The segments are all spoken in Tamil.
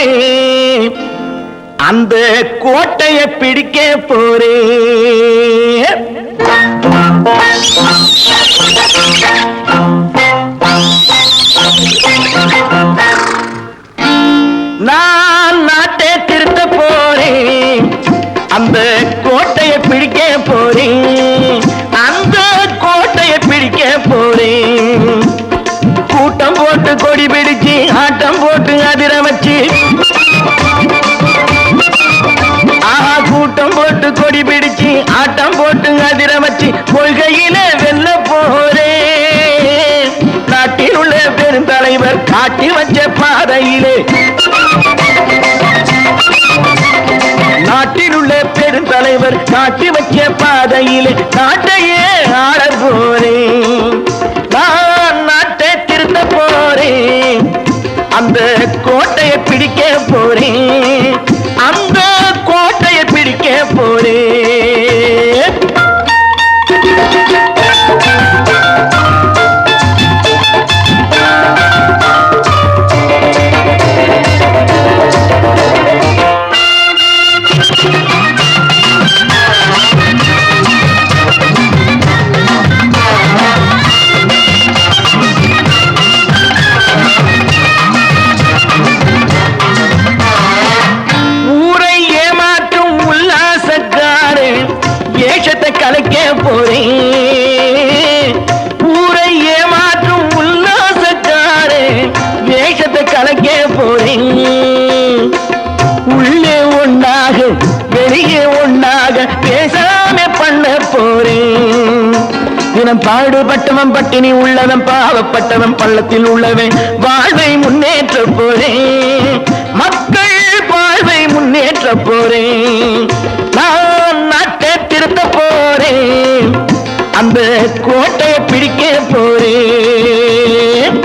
போறேன், அந்த கோட்டையை பிடிக்க போறேன். நான் நாட்டை திருத்த போறேன், அந்த கோட்டையை பிடிக்க போறேன், அந்த கோட்டையை பிடிக்க போறேன். கூட்டம் போட்டு கொடி பிடிச்சு ஆட்டம் போட்டு அதிர வச்சு, கூட்டம் போட்டு கொடி பிடிச்சு ஆட்டம் போட்டு அதிர வச்சு கொள்கையில வெல்ல போறேன். நாட்டில் உள்ள பெருந்தலைவர் காட்டி வச்ச பாதையிலே, நாட்டில் உள்ள பெருந்தலைவர் காட்டி வச்ச பாதையிலே நாட்டையே ஆள போறேன். நான் நாட்டை திருத்த போறேன், அந்த கோட்டையை பிடிக்க போறேன், அந்த கோட்டையை பிடிக்க போறேன். கலைக்க போறேன், ஊரை ஏமாற்றும் உல்லாசக்காரே வேஷத்தை கலைக்க போறேன். உள்ளே ஒன்னாக வெளியே ஒன்னாக பேசாம பண்ண போறேன். தினம் பாடுபட்டவன் பட்டினி உள்ளவன் பாவப்பட்டவன் பள்ளத்தில் உள்ளவன் வாழ்வை முன்னேற்ற போறேன், மக்கள் வாழ்வை முன்னேற்ற போறேன். நான் நாட்டை திருத்த போறேன், அந்த கோட்டையை பிடிக்க போறேன்.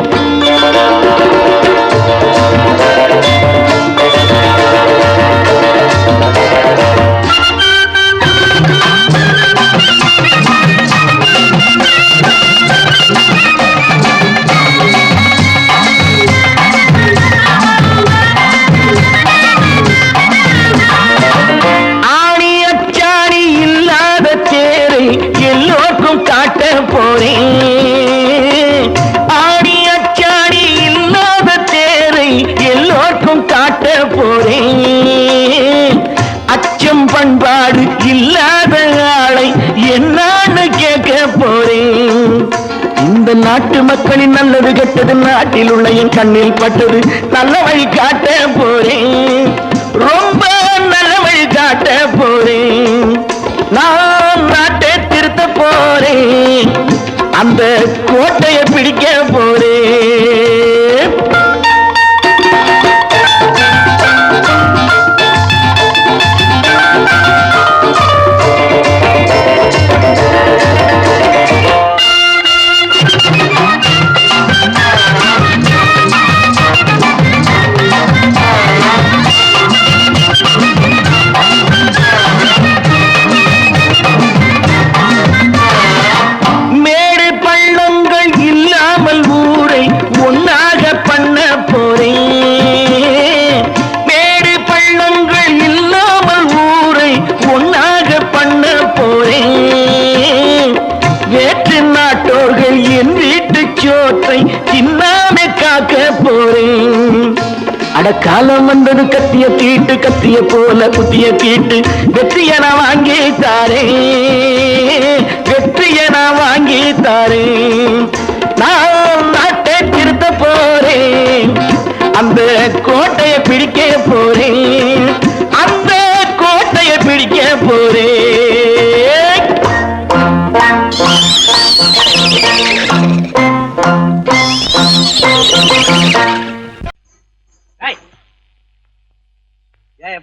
எல்லோருக்கும் காட்ட போறேன், ஆடி அச்சாடி இல்லாத தேரை எல்லோருக்கும் காட்ட போறேன். அச்சம் பண்பாடு இல்லாத ஆளை என்னான்னு கேட்க போறேன். இந்த நாட்டு மக்களின் நல்லது கெட்டது நாட்டில் உள்ள என் கண்ணில் பட்டது நல்ல வழி காட்ட போறேன், ரொம்ப நல்ல வழி காட்ட போறேன். நான் நாட்டை திருத்த போறேன், அந்த கோட்டையை பிடிக்க போறேன். காலம் வந்தது கத்திய தீட்டு, கத்திய போல குத்திய தீட்டு, வெற்றிய நான் வாங்கி தாரேன், வெற்றிய நான் வாங்கி தாரேன். நான் நாட்டை திருத்த போறேன், அந்த கோட்டையை பிடிக்க போறேன், அந்த கோட்டையை பிடிக்க போறேன்.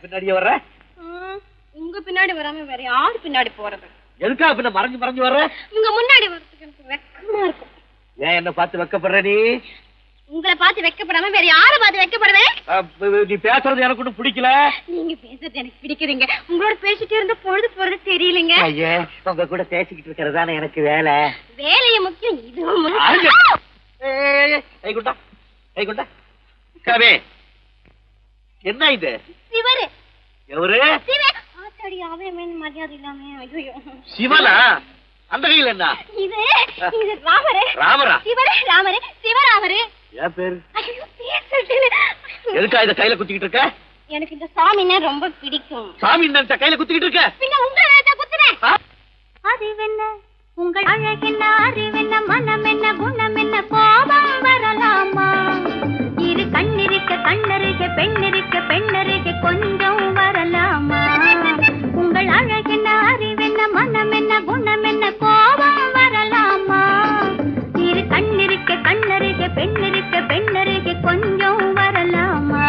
பின்னாடியே வர்ற? உங்க பின்னாடி வராம வேற யாரு பின்னாடி போறது? எதுக்கா பின்ன மறைஞ்சு மறைஞ்சு வர்ற? உங்க முன்னாடி வரதுக்கு எனக்கு வெக்கமா இருக்கும். ஏன் என்ன பார்த்து வெக்கப்படுற நீ? உங்களை பார்த்து வெக்கப்படாம வேற யாரை பார்த்து வெக்கப்படுவேன்? நீ பேசுறது எனக்கு ஒன்றும் பிடிக்கல. நீங்க பேசுறது எனக்கு பிடிக்குதுங்க. உங்களோட பேசிட்டே இருந்த பொழுது போறது தெரியலங்க. ஐயா, உங்க கூட பேசிக்கிட்டு இருக்கிறதானே எனக்கு வேலை. வேலைய முக்கியம், இதுவும் கவே என்ன இது? சிவரு. எவரு? சிவே. ஆத்தாடி அவன் மேல மரியாதை இல்லாம. ஐயோ. சிவனா? அந்த கையில என்ன? இது ராமரே. ராமரா? சிவரே ராமரே. சிவராமரே. ஏன் பேரு? ஐயோ பேர் சொல்லிட்டேனே. எதுக்கா இத கையில குத்திக்கிட்டு இருக்க? எனக்கு இந்த சாமினா ரொம்ப பிடிக்கும். சாமி இந்த கையில குத்திக்கிட்டு இருக்க? பின்ன உங்களை நான் குத்துறேன். அறிவென்ன உங்கள் அழகென்ன அறிவென்ன மனம் என்ன குணம் என்ன கோபம் வரலாமா? இரு கண்ணிருக்க கண்ணருக பெண்ணிருக்க பெண்ணருக கொஞ்சம் வரலாமா? உங்கள் அழகென்ன அறிவென்ன மனம் என்ன குணம் என்ன கோபம் வரலாமா? இரு கண்ணிருக்க கண்ணருக பெண்ணிருக்க பெண்ணருக கொஞ்சம் வரலாமா?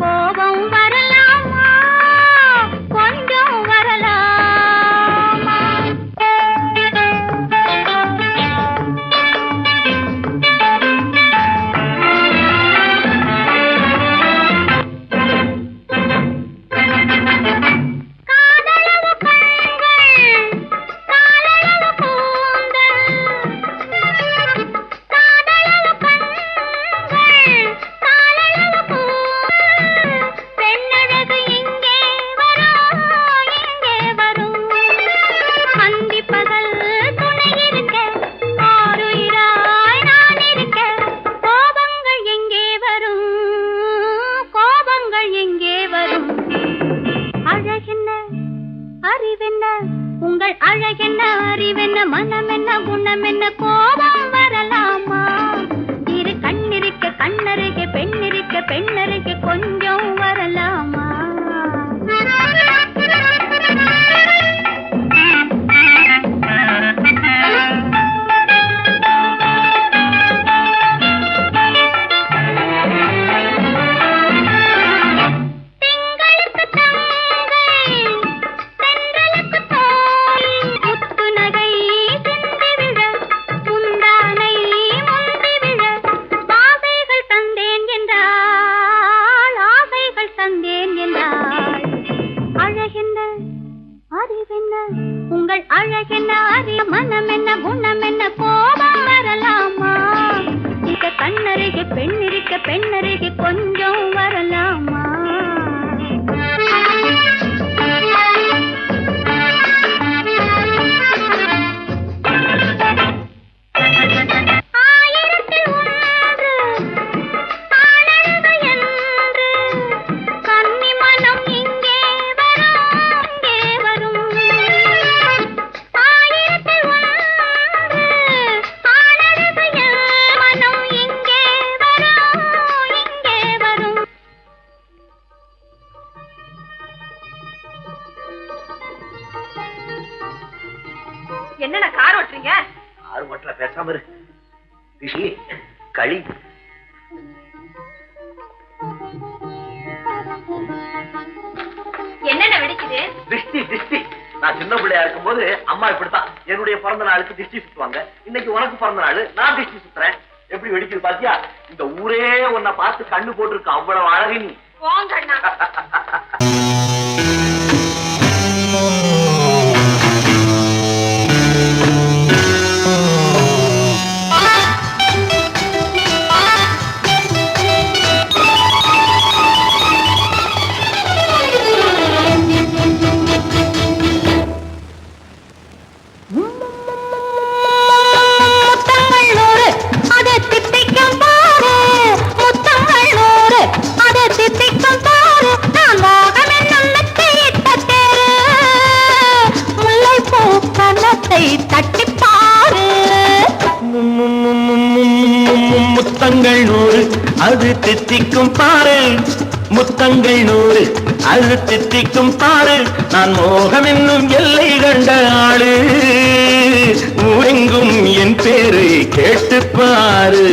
கோபம் வரலாமா? கொஞ்சம் வரலாமா? உங்கள் அழகென்ன அறிவென்ன மனம் என்ன குணம் என்ன கோபம் வரலாமா? இரு கண்ணிருக்க கண்ணருக பெண்ணிருக்க பெண்ணருக கொஞ்சம் வரலாமா? உங்கள் அழகென்ன அறிய மனம் என்ன குணம் என்ன கோபம் வரலாமா? இந்த கண்ணருகே பெண்ணிருக்க பெண்ணருகே கொஞ்சம் வரலாமா? என்னடா கார் ஓட்டுறீங்க? ஆறு மட்டல பேசாம இரு. திஷி களி. என்னென்ன வெடிக்குது? திஷ்டி திஷ்டி. நான் சின்ன பிள்ளையா இருக்கும்போது அம்மா இப்படித்தான் என்னுடைய பிறந்த நாளுக்கு திஷ்டி சுத்துவாங்க. இன்னைக்கு உனக்கு பிறந்த நாள், நான் திஷ்டி சுத்துறேன். எப்படி வெடிக்குது பாத்தியா? இந்த ஊரே உன்னை பார்த்து கண்ணு போட்டிருக்கு, அவ்வளவு அழகு நீ. போங்கண்ணா. முத்தங்கள் 100 அது தித்திக்கும் பாரு, முத்தங்கள் 100 அது தித்திக்கும் பாரு. நான் மோகம் என்னும் எல்லை கண்ட ஆளு, ஊரெங்கும் என் பேரை கேட்டு பாரு.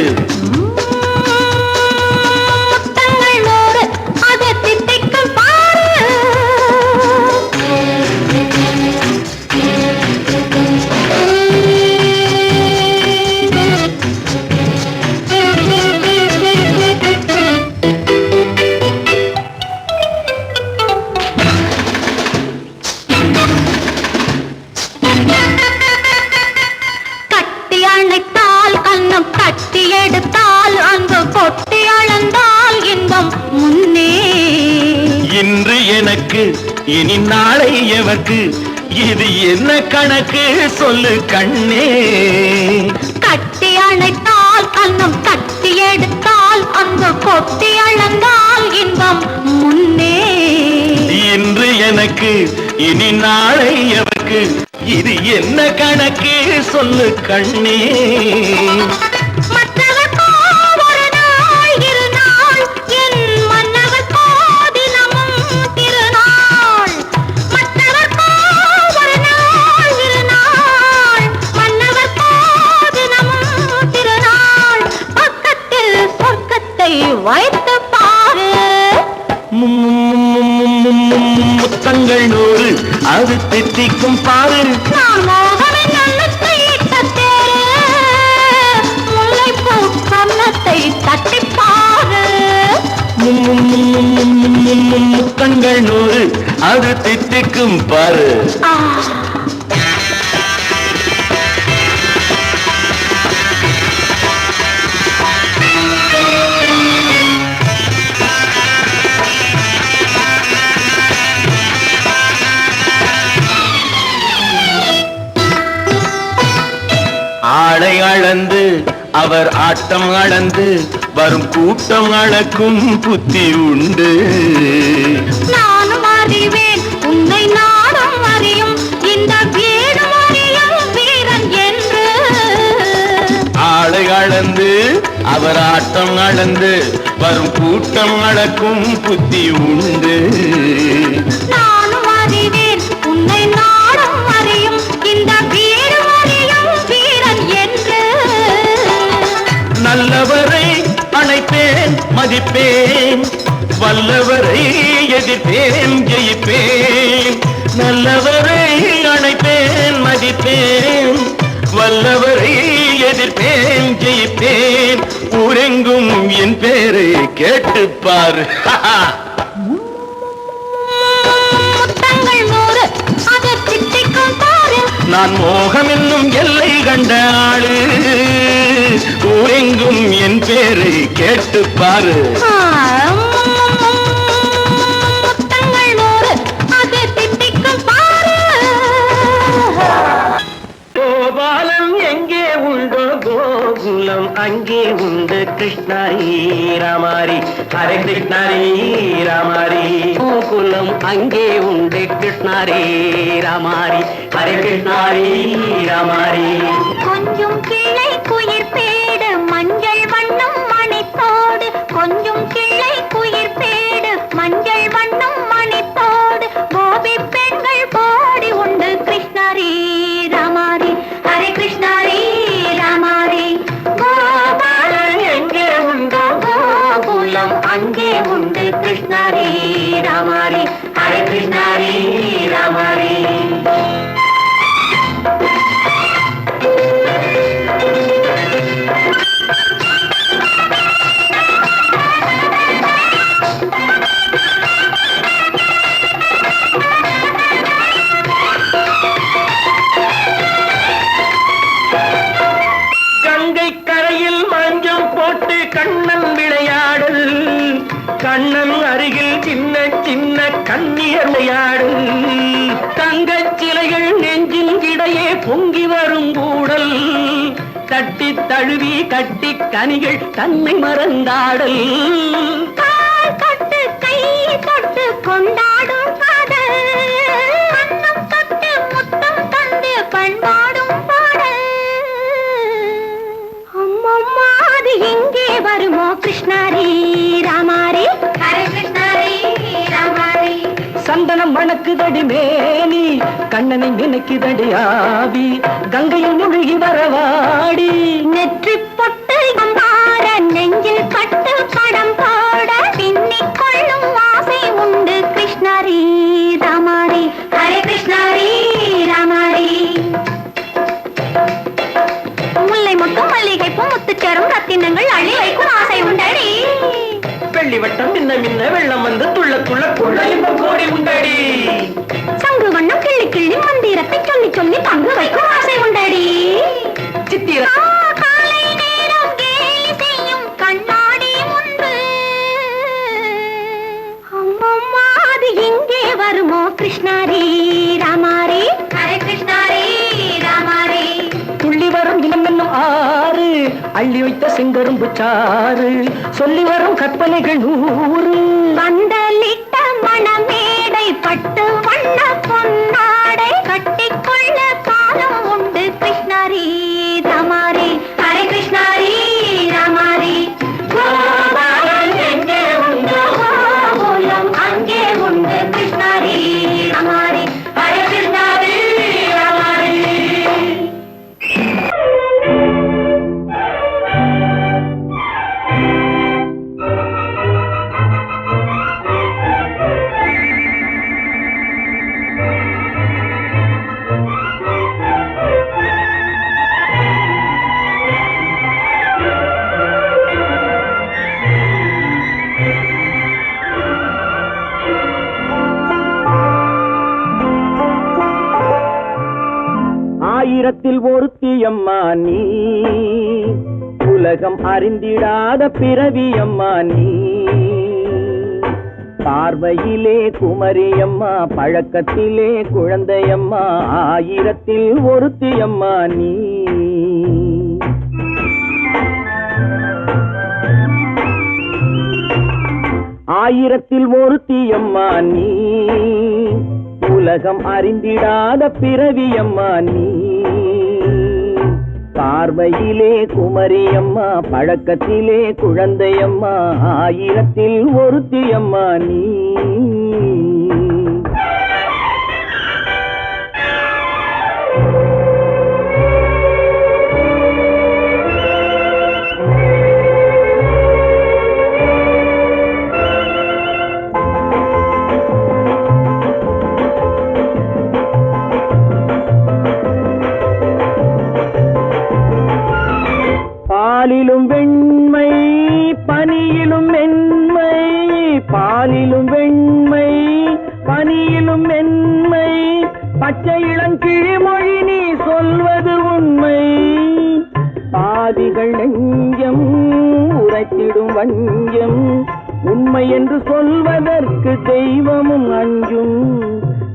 கட்டி அணைத்தால் கண்ணம் கட்டி எடுத்த எனக்கு இனி நாளை எவர்க்கு இது என்ன கணக்கு சொல்லு கண்ணே கட்டி அணைத்தால் கண்ணம் கட்டி எடுத்தால் அந்த கொட்டி அளந்தால் இன்பம் முன்னே இன்று எனக்கு இனி நாளை எவர்க்கு இது என்ன கணக்கு சொல்லு கண்ணே மற்றவர்க்கோ ஒரு நாள் இரு நாள் என் மன்னவர்க்கோ தினமும் திருநாள் மற்றவர்க்கோ ஒரு நாள் இரு நாள் மன்னவர்க்கோ தினமும் திருநாள் பக்கத்தில் சொர்க்கத்தை வைத்து பாரு முத்தங்கள் நூறு அது தித்திக்கும் பாரு நான் மோகனின் அன்னத்தை இட்ட தேரு முல்லைப்பூ கன்னத்தை தட்டிப் பாரு முத்தங்கள் நூறு அது தித்திக்கும் பாரு ஆ ஆளை அளந்து அவர் ஆட்டம் அளந்து வரும் கூட்டம் அளக்கும் புத்தி உண்டு நானும் அறிவேன் உன்னை நாடும் அறியும் இந்த வீடும் அறியும் வீரன் என்று ஆளை அளந்து அவர் ஆட்டம் அளந்து வரும் கூட்டம் அளக்கும் புத்தி உண்டு நானும் அறிவேன் உன்னை நாடும் அறியும் இந்த வீடும் அறியும் வீரன் என்று நல்லவரை அணைப்பேன் மதிப்பேன் வல்லவரை எதிர்ப்பேன் ஜெயிப்பேன் நல்லவரை அணைப்பேன் மதிப்பேன் வல்லவரை எதிர்ப்பேன் ஜெயிப்பேன் ஊரெங்கும் என் பேரை கேட்டுப்பார் முத்தங்கள் நூறு அது திட்டிக்கும் பாரு நான் மோகம் என்னும் எல்லை கண்ட ஆளு ஊரெங்கும் என் பேரை கேட்டுப்பாரு முத்தங்கள் நூறு அது திட்டிக்கும் பாரு கோபாலம் எங்கே உண்டோ கோகுலம் அங்கே உண்டு கிருஷ்ணாரி ராமாரி ஹரே கிருஷ்ணாரி ராமாரி கோகுலம் அங்கே உண்டு கிருஷ்ணாரி ராமாரி ஹரே கிருஷ்ணாரி ராமாரி கொஞ்சம் கிளை குயிர் பேடு மஞ்சள் வண்ணம் மணித்தோடு கொஞ்சம் கிளை குயிர் பேடு மஞ்சள் வண்ணம் மணித்தோடு கோபி பெண்கள் போடி உண்டு கிருஷ்ணாரி ராமாரி ஹரே கிருஷ்ணாரி ராமாரி கோபாலன் எங்கே உண்டோ கோகுலம் அங்கே உண்டு கிருஷ்ணாரி ராமாரி ஹரே கிருஷ்ணாரி ராமாரி கங்கை கரையில் மஞ்சம் போட்டு கண்ணன் விளையாடல் கண்ணன் அருகில் சின்ன சின்ன கண்ணியர் விளையாடல் தங்கச் சிலைகள் நெஞ்சின் இடையே பொங்கி வரும் கூடல் தட்டி தழுவி கட்டி கனிகள் தன்னை மறந்தாடல் கால் தொட்டு கை தொட்டு கொண்டாடும் காதல் கண்ணம் தொட்டு முத்தம் தந்து பண்பாடும் பாடல் அம்மம்மா அது எங்கே வருமோ கிருஷ்ணாரி ராமாரி ஹரே கிருஷ்ணாரி ராமாரி சந்தனம் மணக்குதடி மேனி கண்ணனை நினைக்குதடி ஆவி கங்கையில் முழுகி வரவாடி நெற்றி பொட்டு அம்பார நெஞ்சில் பட்டு படம் போட பின்னிக் கொள்ளும் ஆசை உண்டு கிருஷ்ணாரி ராமாரி ஹரே கிருஷ்ணாரி ராமாரி முல்லை மொட்டும் மல்லிகை பூ முத்துச்சேரும் ரத்தினங்கள் அள்ளி வைக்கும் ஆசை உண்டடி வெள்ளி வட்டம் மின்ன மின்ன வெள்ளம் வந்து துள்ள துள்ள கொள்ள இன்பம் கோடி உண்டடி சங்கு வண்ணம் கிள்ளி கிள்ளி மந்திரத்தை சொல்லி சொல்லி தங்கு வைக்கும் ஆசை உண்டடி சித்திர காலை நேரம் கேலி செய்யும் கண்ணாடி முன்பு அம்மம்மா அது எங்கே அள்ளி வைத்த செங்கரும்பு சாறு சொல்லி வரும் கற்பனைகள் 100 பந்தலிட்ட மணமேடை பட்டு வண்ண பொன்னாடை கட்டிக்கொள்ள காலம் உண்டு கிருஷ்ணாரி ராமாரி ஹரே கிருஷ்ணாரி ராமாரி கோபாலன் எங்கே உண்டு கோகுலம் அங்கே உண்டு கிருஷ்ணாரி ராமாரி ஹரே கிருஷ்ணாரி ராமாரி. ஆயிரத்தில் ஒருத்தி அம்மா நீ உலகம் அறிந்திடாத பிறவி அம்மா நீ பார்வையிலே குமரியம்மா பழக்கத்திலே குழந்தையம்மா ஆயிரத்தில் ஒருத்தி அம்மா நீ ஆயிரத்தில் ஒருத்தி அம்மா நீ உலகம் அறிந்திடாத பிறவி அம்மா நீ பார்வையிலே குமரியம்மா பழக்கத்திலே குழந்தையம்மா ஆயிரத்தில் ஒருத்தி அம்மா நீ பாலிலும் வெண்மை பனியிலும் மென்மை பாலிலும் வெண்மை பனியிலும் மென்மை பச்சை இளங்கிழிமொழி நீ சொல்வது உண்மை பாதிகள் நெஞ்சம் உரைத்திடும் வஞ்சம் உண்மை என்று சொல்வதற்கு தெய்வமும் அஞ்சும்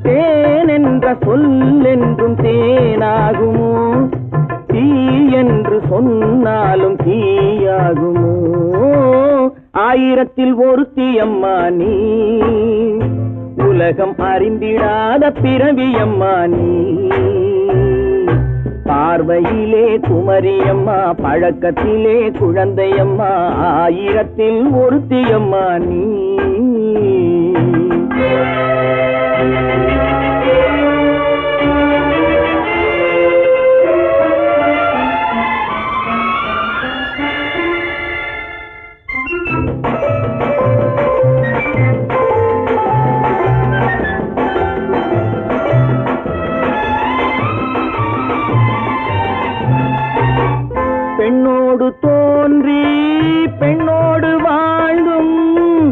தேன் என்ற சொல் என்றும் தேனாகுமோ தீ என்று சொன்னாலும் தீயாகுமோ ஆயிரத்தில் ஒருத்தி அம்மா நீ உலகம் அறிந்திடாத பிறவி அம்மா நீ பார்வையிலே குமரியம்மா பழக்கத்திலே குழந்தையம்மா ஆயிரத்தில் ஒருத்தி அம்மா நீ பெண்ணோடு தோன்றி பெண்ணோடு வாழ்ந்தும்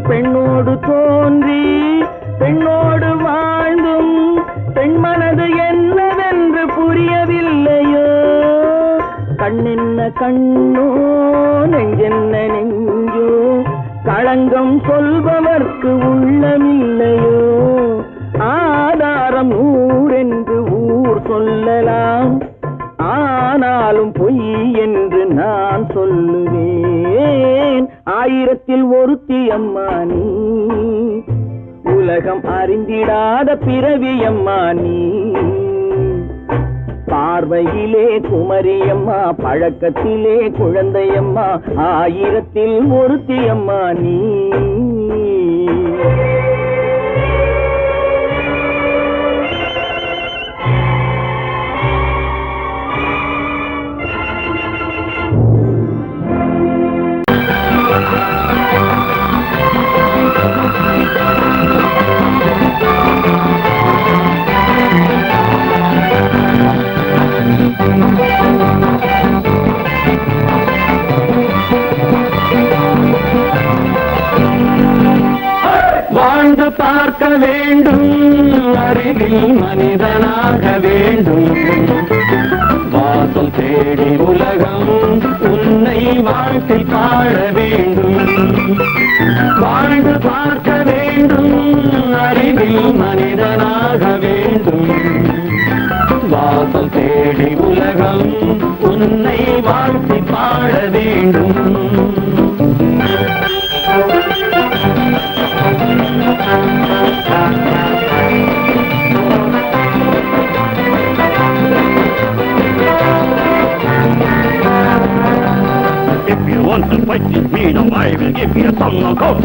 பெண்ணோடு தோன்றி பெண்ணோடு வாழ்ந்தும் பெண்மனது என்னவென்று புரியவில்லையோ கண்ணென்ன கண்ணோ நெஞ்சென்ன நெஞ்சோ களங்கம் சொல்பவர்க்கு உள்ளமில்லையோ ஆதாரம் ஊரென்று ஊர் சொல்லலாம் ஆனாலும் பொய் என்று நான் சொல்லுவேன் ஆயிரத்தில் ஒருத்தி அம்மா நீ உலகம் அறிந்திடாத பிறவி அம்மா நீ பார்வையிலே குமரியம்மா பழக்கத்திலே குழந்தையம்மா ஆயிரத்தில் ஒருத்தி அம்மா நீ வாழ்ந்து பார்க்க வேண்டும் அறிவில் மனிதனாக வேண்டும் வாசல் தேடி உலகம் உன்னை வாழ்த்தி பாட வேண்டும் வாழ்ந்து பார்க்க வேண்டும் அறிவில் மனிதனாக வேண்டும் வாசல் தேடி உலகம் உன்னை வாழ்த்தி வாழ வேண்டும். If you want to fight with me, now I will give you a song of hope.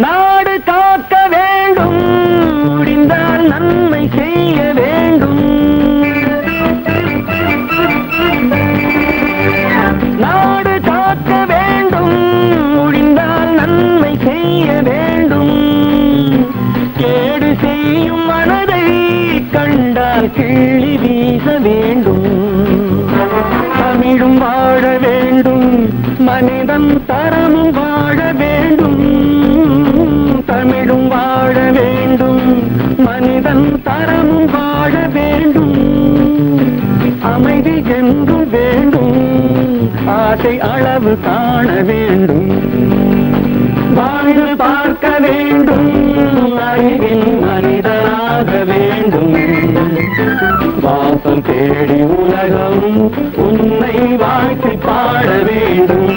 நாடு காக்க வேண்டும், முடிந்தால் நன்மை செய்ய வேண்டும். நாடு காக்க வேண்டும், முடிந்தால் நன்மை செய்ய வேண்டும். கேடு செய்யும் மனதை கண்டால் கிள்ளி வீச வேண்டும். தமிழும் வாழ வேண்டும், மனிதன் தரமும் வாழ வேண்டும். தமிழும் வாழ வேண்டும், மனிதன் தரமும் வாழ வேண்டும். அமைதி என்றும் வேண்டும், ஆசை அளவு காண வேண்டும். வாழ்ந்து பார்க்க வேண்டும், அறிவில் மனிதனாக வேண்டும். வாசம் தேடி உலகம் உன்னை வாழ்த்தி பாட வேண்டும்.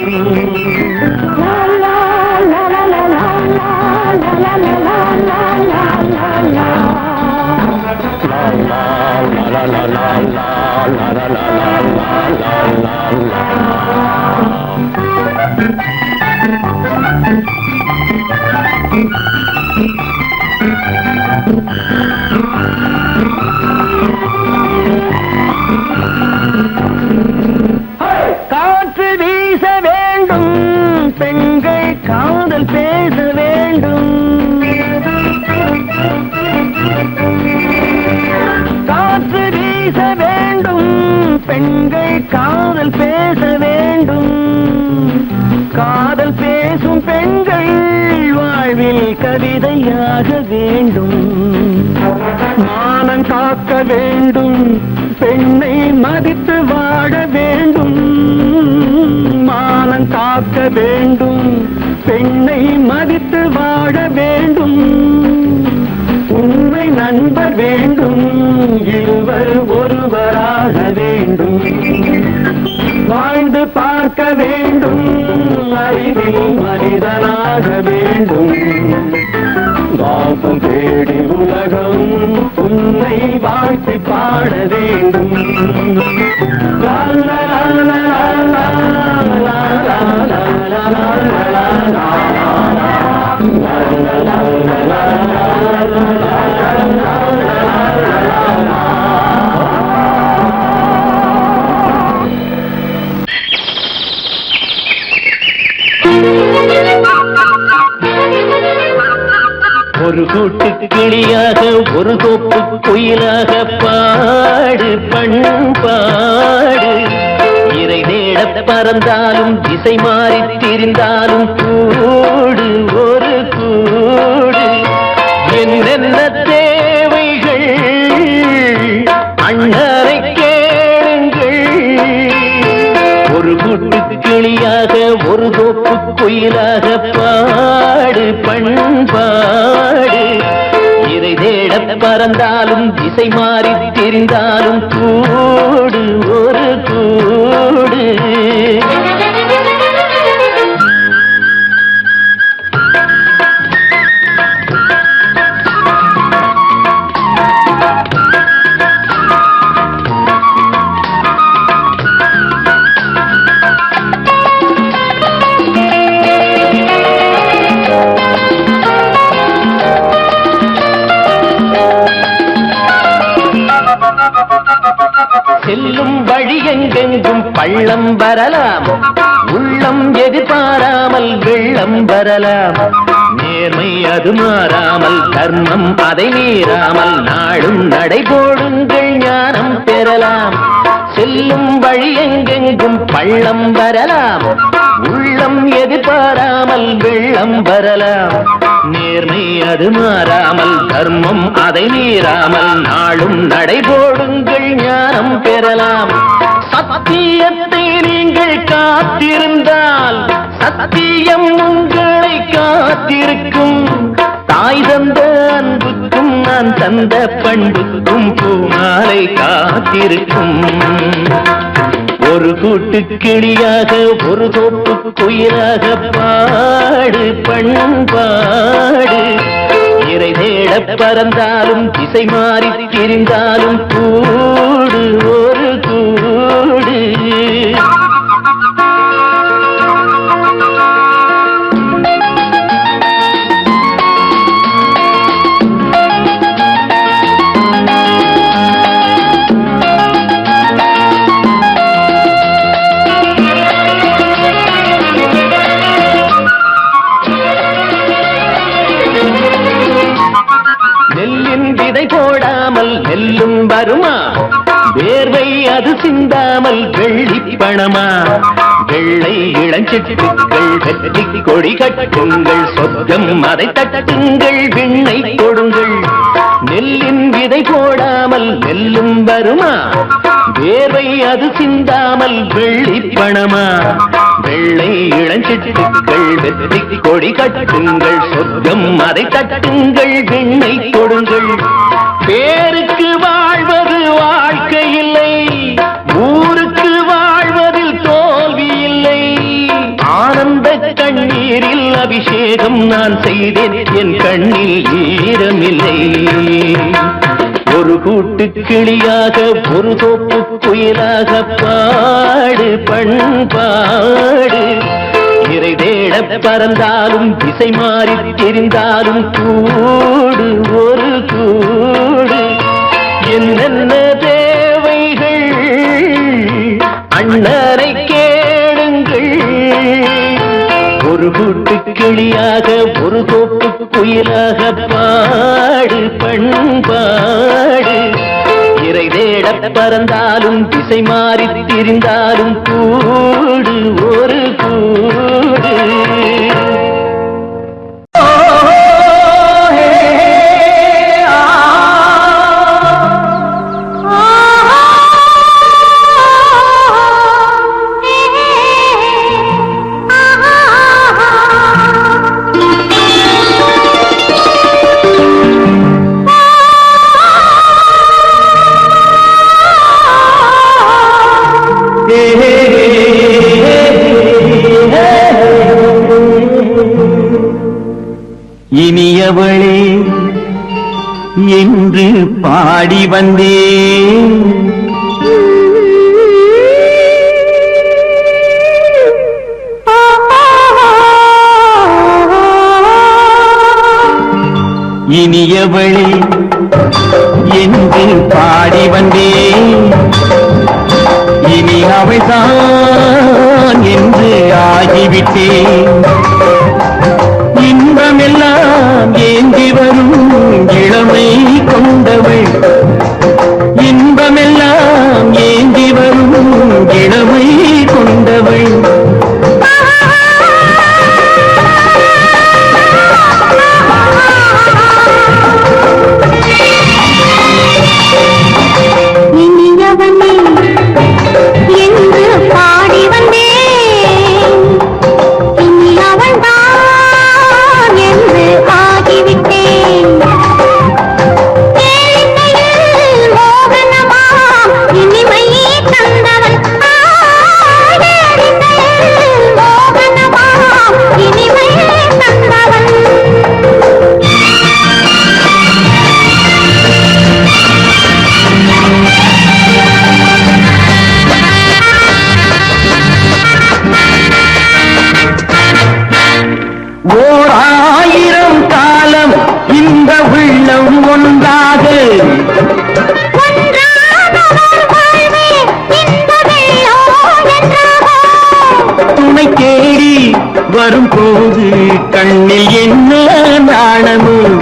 காற்று வீச வேண்டும், பெண்கள் காதல் பேச வேண்டும். காற்று வீச வேண்டும், பெண்கள் காதல் பேச வேண்டும். காதல் பேசும் பெண்கள் வாழ்வில் கவிதையாக வேண்டும். மானம் காக்க வேண்டும், பெண்ணை மதித்து வாழ வேண்டும். மானம் காக்க வேண்டும், பெண்ணை மதித்து வாழ வேண்டும். உண்மை நண்பர் வேண்டும், இருவர் ஒருவராக வேண்டும். வாழ்ந்து பார்க்க வேண்டும், அறிவில் மனிதனாக வேண்டும். வாசம் தேடி உலகம் உன்னை வாழ்த்தி பாட வேண்டும். லா லா லா லா லா லா லா லா லா லா. ஒரு கூட்டு கிளியாக ஒரு தோப்பு குயிலாக பாடு பண்பாடு. இறை தேட பறந்தாலும் திசை மாறி திரிந்தாலும் கூடு ஒரு கூடு. என்னென்ன தேவைகள் அண்ணரை கேளுங்கள். ஒரு கூட்டு கிளியாக ஒரு தோப்பு குயிலாக பாடு பண்பாடு. இறை தேட பறந்தாலும் திசை மாறி திரிந்தாலும் கூடு ஒரு கூடு. செல்லும் வழி எங்கெங்கும் பள்ளம் வரலாம், உள்ளம் எதிர்பாராமல் வெள்ளம் வரலாம். நேர்மை அது மாறாமல், தர்மம் அதை மீறாமல், நாடும் நடைபோடுங்கள் ஞானம் பெறலாம். செல்லும் வழி எங்கெங்கும் பள்ளம் வரலாம், உள்ளம் எதிர்பாராமல் வெள்ளம் வரலாம். நேர்மை அது மாறாமல், தர்மம் அதை மீறாமல், நாளும் நடைபோடுங்கள் ஞானம் பெறலாம். சத்தியத்தை நீங்கள் காத்திருந்தால் சத்தியம் உங்களை காத்திருக்கும். தாய் தந்த அன்புக்கும் நான் தந்த பண்புக்கும் பூமாலை காத்திருக்கும். ஒரு கூட்டு கிளியாக ஒரு தோப்பு குயிலாக பாடு பண்பாடு. இறை தேட பறந்தாலும் திசை மாறி திரிந்தாலும் கூடு ஒரு கூடு. நெல்லின் விதை போடாமல் நெல்லும் வருமா? வேர்வை அது சிந்தாமல் வெள்ளி பணமா? வெள்ளை இளஞ்சிட்டுக்கள் வெற்றி கொடி கட்டுங்கள், சொர்க்கம் அதை தட்டுங்கள், விண்ணை கொடுங்கள். நெல்லின் விதை போடாமல் நெல்லும் வருமா? வேர்வை அது சிந்தாமல் வெள்ளி பணமா? வெள்ளை இளஞ்சிட்டுக்கள் வெற்றி கொடி கட்டுங்கள், சொர்க்கம் அதை தட்டுங்கள், விண்ணை கொடுங்கள். பேருக்கு வாழ்வது வாழ்க்கை இல்லை, ஊருக்கு வாழ்வதில் தோல்வி இல்லை. ஆனந்த கண்ணீரில் அபிஷேகம் நான் செய்தேன், என் கண்ணில் ஈரமில்லை. ஒரு கூட்டு கிளியாக ஒரு தோப்பு குயிலாக பாடு பண்பாடு. இறை தேட பறந்தாலும் திசை மாறி தெரிந்தாலும் கூடு ஒரு கூடு. என்னென்ன தேவைகள் அண்ணரை கேளுங்கள். ஒரு கூட்டு கிளியாக ஒரு தோப்பு குயிலாக பாடு பண்பாடு. இறை தேட பறந்தாலும் திசை மாறி திரிந்தாலும் கூடு ஒரு கூடு. இனியவளே என்று பாடி வந்தேன், இனியவளே என்று பாடி வந்தேன். இனி அவள்தான் என்று ஆகிவிட்டேன். இன்பமெல்லாம் ஏந்தி வரும் இளமை கொண்டவள், இன்பமெல்லாம் ஏந்தி வரும் இளமை கொண்டவள். என்று பாடி வந்தேன், இனி அவள்தான் என்று ஆகிவிட்டேன். மோகனமாம் இனிமை தந்தவன், மோகனமாம் இனிமை தந்தவன். ஓர் ஆயிரம் காலம் இந்த உள்ளம் ஒன்றாக துணை தேடி வரும்போது கண்ணில் என்ன நாணமும்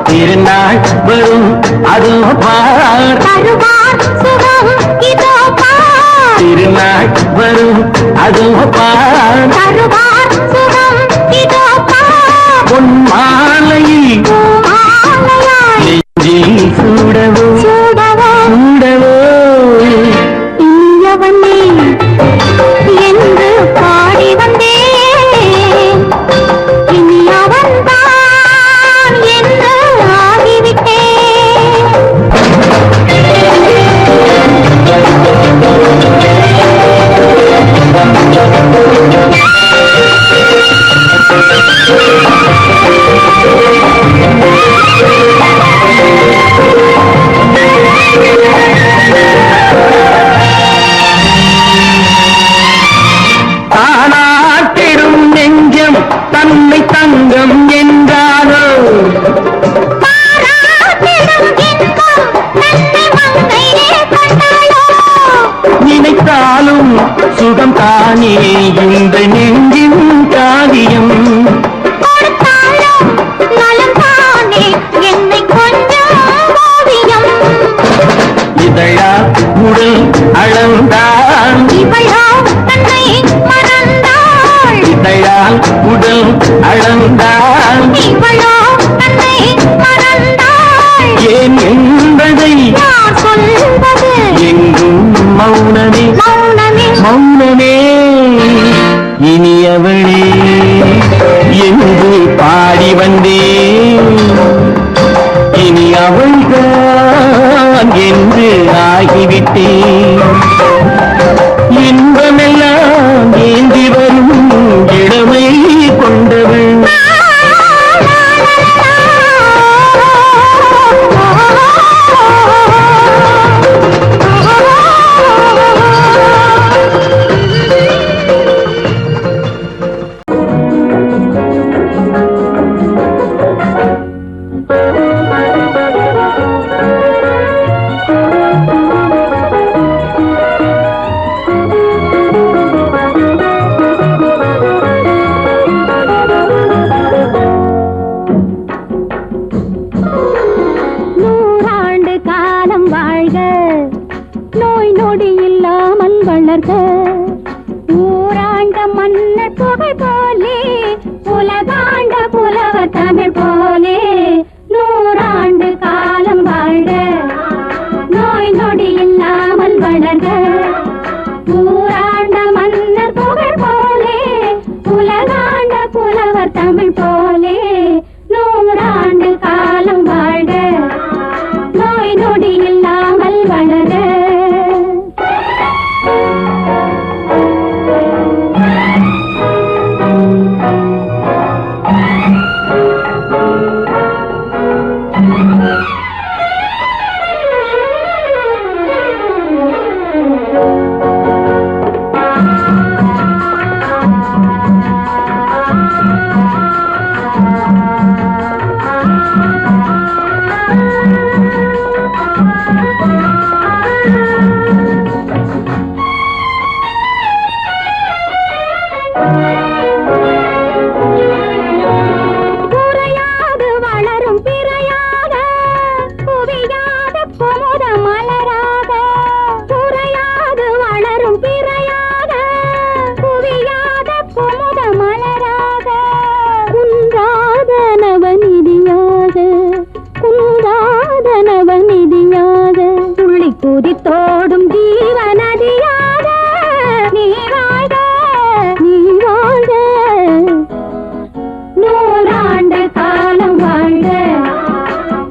திருநாள் வரும் அதோ பார், திருநாள் வரும் அதோ பார். பொன் மாலையில் நெஞ்சில் சூடவோ சூடவோ. இனியவனே என்று பாடி வந்தேன், மறந்தாலும் சுகம் தானே இந்த நெஞ்சின் காவியம். கொடுத்தாலும் நலம் தானே என்னை கொஞ்சம் ஓவியம். இதழா உடல் அளந்தாள், இவளோ தன்னை மறந்தாள். இதழால் உடல் அளந்தாள், இவளோ தன்னை மறந்தாள். ஏன் என்பதை நான் சொல்வது எங்கும் மௌனமே மௌனமே. மௌனமே. இனியவளே என்று பாடி வந்தேன், இனி அவள்தான் என்று ஆகிவிட்டேன். இன்பமெல்லாம் ஏந்தி வரும் இளமை கொண்டவள். நூறாண்டு காலம் வாழ்க, நோய் நொடி இல்லாமல் வளர்க. ஊராண்ட மன்னர் புகழ் போலே, உலகாண்ட புலவர் தமிழ் போலே. நூறாண்டு காலம் வாழ்க, நோய் நொடி இல்லாமல் வளர்க. ஊராண்ட மன்னர் புகழ் போலே, உலகாண்ட புலவர் தமிழ் போலே. நூறாண்டு காலம் வாழ்க, நோய் நொடி இல்லாமல் வளர. குறையாது வளரும் பிறையாக, குவியாத குமுத மலராக. குறையாது வளரும் பிறையாக, குவியாத குமுத மலராக. குன்றாத நவநிதியாக, குன்றாத நவநிதியாக. துள்ளி குதித்தோடும் ஜீவநதியாக நீ வாழ்க, நீ வாழ்க. நூறாண்டு காலம் வாழ்க,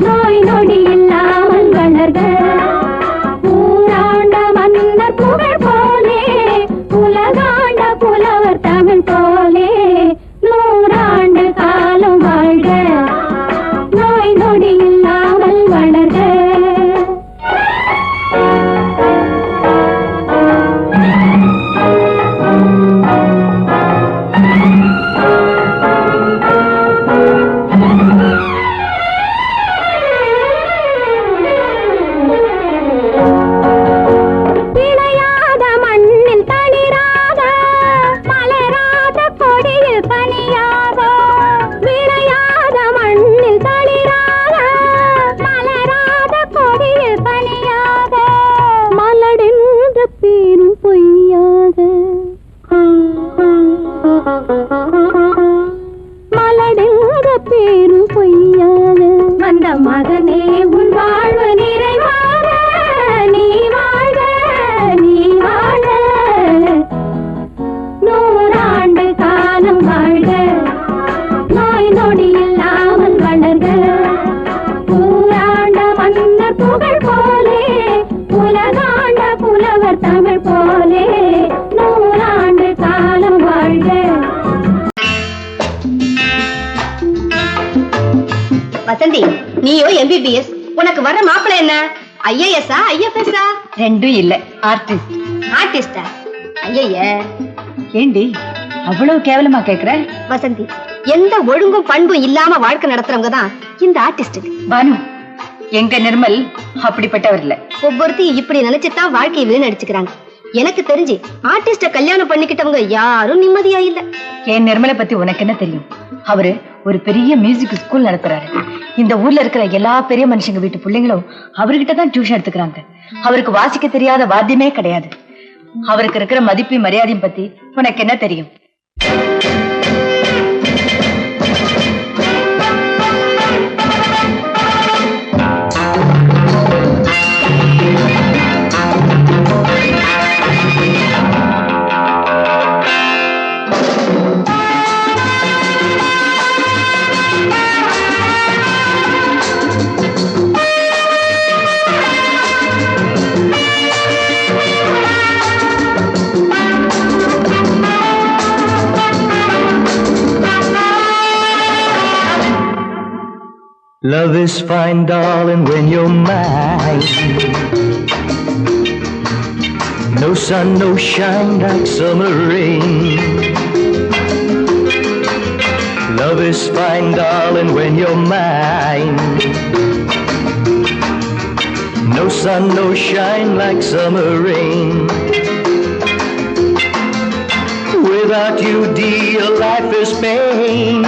நோய் நொடி இல்லாமல் வளர்க. ஊராண்ட மன்னர் புகழ் போலே, உலகாண்ட புலவர் தமிழ் போலே. நூறாண்டு காலம் வாழ்க, நோய் நொடி இல்லாமல் வளர்க. விளையாத மண்ணில் தளிராக, மலராத கொடியில் பனியாக. விளையாத மண்ணில் தளிராக, மலராத கொடியில் பனியாக. மலடென்ற பேரும் பொய்யாக, மலடென்ற பேரும் பொய்யாக. வந்த மகனே உன் வாழ்வு நிறைவாக, நீ வாழ்க, நீ வாழ்க. நூறாண்டு காலம் வாழ்க, நோய் நொடி இல்லாமல் வளர்க. ஊராண்ட மன்னர் புகழ் போலே, உலகாண்ட புலவர் தமிழ் போலே. நூறாண்டு காலம் வாழ்க. வசந்தி, நீயோ MBBS, உனக்கு வர்ற மாப்பிள்ளை என்ன? IAS IFS? ரெண்டும் இல்ல, ஆர்டிஸ்ட். ஆர்டிஸ்டா? ஐய, ஏண்டி அவ்வளவு கேவலமா கேக்குற? வசந்தி, எந்த ஒழுங்கும் பண்பும் இல்லாம வாழ்க்கை நடத்துறவங்க தான் இந்த ஆர்டிஸ்ட். பானு, எங்க நிர்மல் அப்படிப்பட்டவர் இல்ல. ஒவ்வொருத்தையும் இப்படி நினைச்சுதான் வாழ்க்கையை வீணடிச்சுக்கிறாங்க. எனக்கு தெரிஞ்சு ஆர்டிஸ்ட கல்யாணம் பண்ணிக்கிட்டவங்க யாரும் நிம்மதியா இல்ல. என் நிர்மலை பத்தி உனக்கு என்ன தெரியும்? அவரு ஒரு பெரிய மியூசிக் ஸ்கூல் நடத்துறாரு. இந்த ஊர்ல இருக்கிற எல்லா பெரிய மனுஷங்க வீட்டு பிள்ளைங்களும் அவர்கிட்ட தான் டியூஷன் எடுத்துக்கிறாங்க. அவருக்கு வாசிக்க தெரியாத வாத்தியமே கிடையாது. அவருக்கு இருக்கிற மதிப்பு மரியாதையும் பத்தி உனக்கு என்ன தெரியும்? Love is fine, darling, when you're mine. No sun, no shine like summer rain. Love is fine, darling, when you're mine. No sun, no shine like summer rain. Without you, dear, life is pain.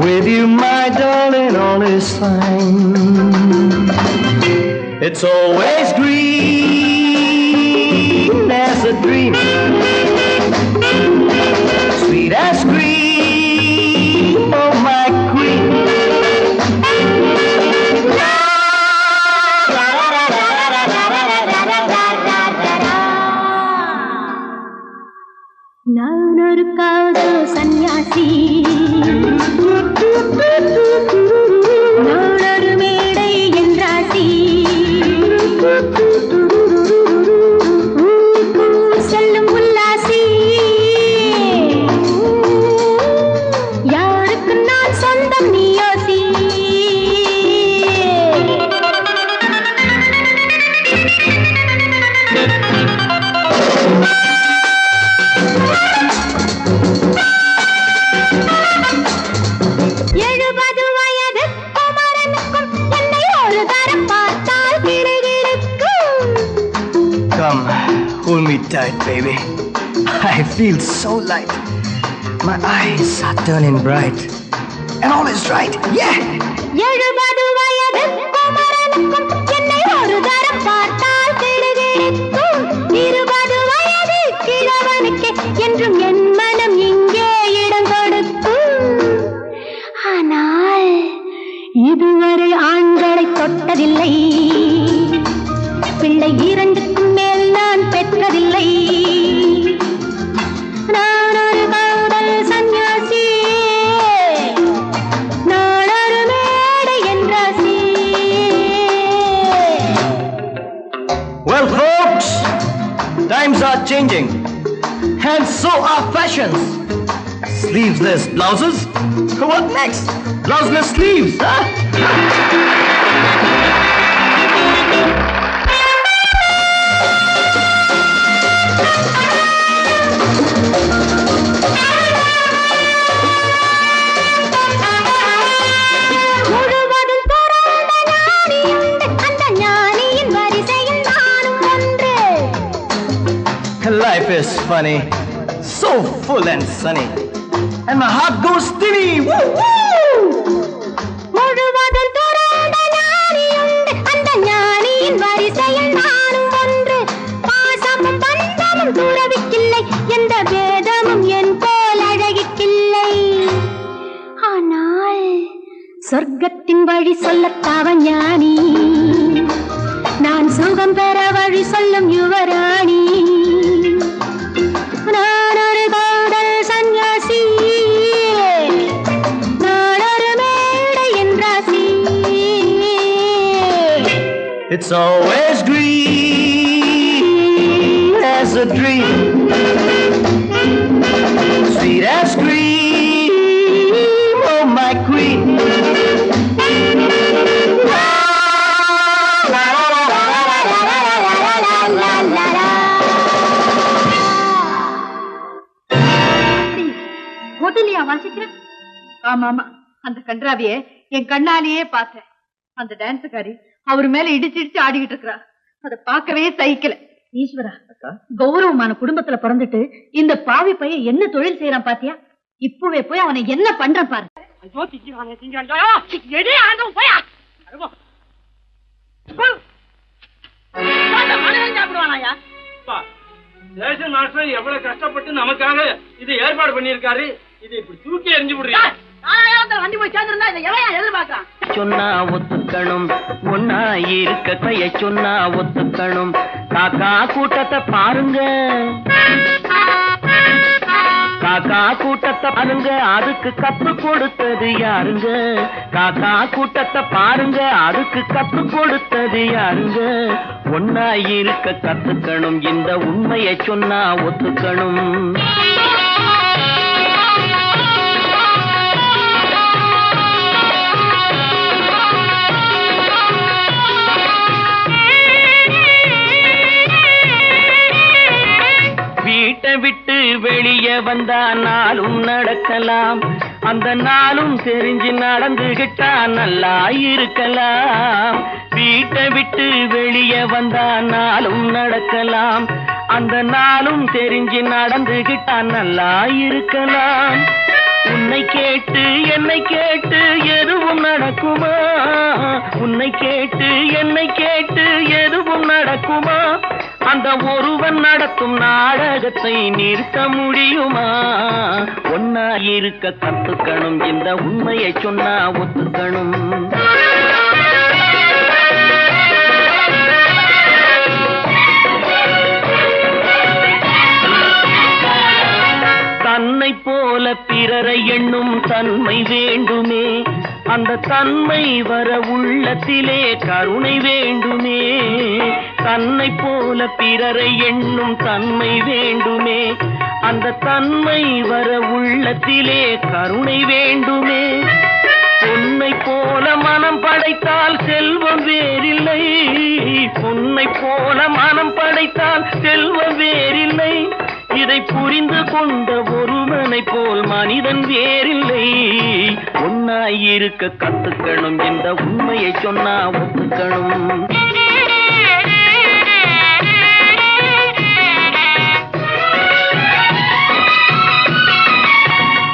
With you, my darling, all is fine. It's always green as a dream, sweet as cream, oh my queen. நான் ஒரு காதல் சன்னியாசி, நானொரு மேடை என்றாசி, செல்லும் உல்லாசி, யாருக்கு நான் சொந்தம் நீ யோசி. Come, hold me tight, baby. I feel so light. My eyes are turning bright. And all is right, yeah! 70 வயது குமரனுக்கும் என்னை ஒரு தரம் பார்த்தால் கிடுகிடுக்கும். 20 வயது கிழவனுக்கு என்றும் என் மனம் இங்கே இடம் கொடுக்கும். ஆனால் இதுவரை ஆண்களை தொட்டதில்லை, பிள்ளை 2க்கும் மேல் நான் பெற்றதில்லை. நான் ஒரு காதல் சன்னியாசி, நான் ஒரு மேடை என்றாசி. Well, folks, times are changing. And so are fashions. Sleeveless blouses? What next? Blouseless sleeves, huh? முழுவதும் பிறந்த ஞானி உண்டு, அந்த ஞானியின் வரிசையில் நானும் ஒன்று. Life is funny, so full and sunny. And my heart goes steady. Woo, woo! முழுவதும் பிறந்த ஞானி உண்டு, அந்த ஞானியின் வரிசையில் நானும் ஒன்று. பாசமும் பந்தமும் துறவிக்கில்லை, எந்த வேதமும் என் போல் அழகிக்கில்லை. ஆனால் சொர்க்கத்தின் வழி சொல்லத்தாவன் ஞானி, நான் சுகம் பெற வழி சொல்லும் யுவராணி. நான் ஒரு காதல் சன்னியாசி, நான் ஒரு மேடை என்றாசி. It's always green as a dream, sweet as cream, oh my queen. ஹோட்டலியா வாசிக்கிறேன்? ஆமா ஆமா, அந்த கன்றாவிய என் கண்ணாலேயே பார்த்தேன். அந்த டான்ஸுக்காரி அவர் மேல இடிச்சு இடிச்சு ஆடிக்கிட்டு இருக்கிறா. அத பார்க்கவே சகிக்கல. ஈஸ்வரா, கௌரவமான குடும்பத்துல பிறந்துட்டு இந்த பாவி பையன் என்ன தொழில் செய்யறான் பாத்தியா? இப்பவே போய் அவனை என்ன பண்ற பாரு. எவ்வளவு கஷ்டப்பட்டு நமக்காக இது ஏற்பாடு பண்ணிருக்காரு. இது இப்படி தூக்கி எரிஞ்சு விடுறீங்க. வண்டி போய் சேர்ந்திருந்தா இதை எவன் எதிர்பார்க்கறான்? சொன்னா ஒத்துக்கணும், ஒன்னா இருக்க கைய சொன்னா ஒத்துக்கணும். காக்கா கூட்டத்தை பாருங்க, காக்கா கூட்டத்தை பாருங்க, அதுக்கு கத்து கொடுத்தது யாருங்க? காக்கா கூட்டத்தை பாருங்க, அதுக்கு கத்து கொடுத்தது யாருங்க? ஒன்னா இருக்க கத்துக்கணும், இந்த உண்மையை சொன்னா ஒத்துக்கணும். வீட்டை விட்டு வெளியே வந்தா நாளும் நடக்கலாம், அந்த நாளும் தெரிஞ்சு நடந்துகிட்டா நல்லா இருக்கலாம். வீட்டை விட்டு வெளியே வந்தா நாளும் நடக்கலாம், அந்த நாளும் தெரிஞ்சு நடந்துகிட்டா நல்லா இருக்கலாம். உன்னை கேட்டு என்னை கேட்டு எதுவும் நடக்குமா? உன்னை கேட்டு என்னை கேட்டு எதுவும் நடக்குமா? அந்த ஒருவன் நடத்தும் நாடகத்தை நிறுத்த முடியுமா? ஒன்னா இருக்க கத்துக்கணும், இந்த உண்மையை சொன்னா ஒத்துக்கணும். தன்னை போல பிறரை எண்ணும் தன்மை வேண்டுமே, அந்த தன்மை வர உள்ளத்திலே கருணை வேண்டுமே. தன்னை போல பிறரை எண்ணும் தன்மை வேண்டுமே, அந்த தன்மை வர உள்ளத்திலே கருணை வேண்டுமே. பொன்னை போல மனம் படைத்தால் செல்வம் வேறில்லை, பொன்னை போல மனம் படைத்தால் செல்வம் வேறில்லை. இதை புரிந்து கொண்ட ஒருவனை போல் மனிதன் வேறில்லை. ஒன்னாய் இருக்க கத்துக்கணும், இந்த உண்மையை சொன்னா ஒத்துக்கணும்.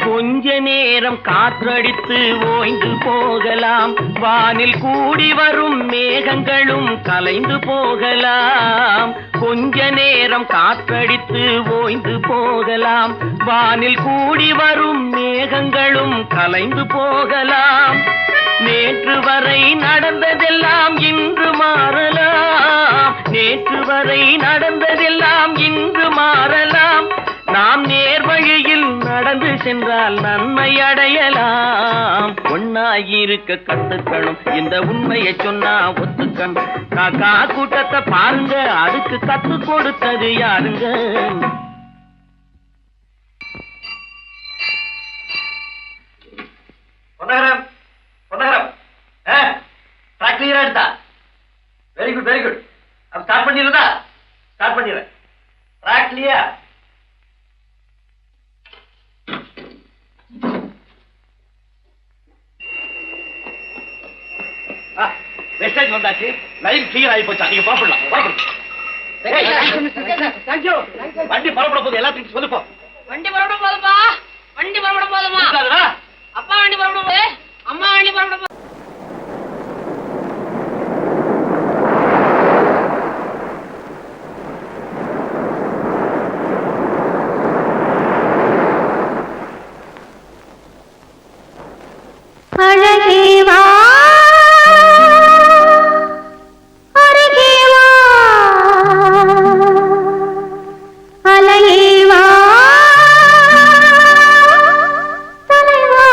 கொஞ்ச நேரம் காற்றடித்து ஓய்ந்து போகலாம், வானில் கூடி வரும் மேகங்களும் கலைந்து போகலாம். கொஞ்ச நேரம் காற்றடித்து ஓய்ந்து போகலாம், வானில் கூடி வரும் மேகங்களும் கலைந்து போகலாம். நேற்று வரை நடந்ததெல்லாம் இன்று மாறலாம், நேற்று வரை நடந்ததெல்லாம் இன்று மாறலாம். நாம் நேர்வழியில் நடந்து சென்றால் நன்மை அடையலாம். ஒன்னாயிருக்க கத்துக்கணும், இந்த உண்மையை சொன்னா ஒத்துக்கணும். காக்கா கூட்டத்தை பாருங்க, அதுக்கு கத்து கொடுத்தது யாருங்க? பொன்னகரம், பொன்னகரம், ட்ராக் கிளியரா எடுத்தா? Very good, very good. அப்ப ஸ்டார்ட் பண்ணிடுறதா? ஸ்டார்ட் பண்ணிடுறேன். Track clear. மெசேஜ் வந்தாச்சு, லைன் கிளியர் ஆகி போச்சா? நீங்க புறப்படலாம். வண்டி புறப்பட போது எல்லாத்தையும் சொல்லுப்போம். வண்டி புறப்பட போதுப்பா, வண்டி புறப்பட போதுமா? அப்பா வண்டி புறப்பட போது, அம்மா வண்டி புறப்பட போது. அழகேவா அருகேவா அலையேவா தலைவா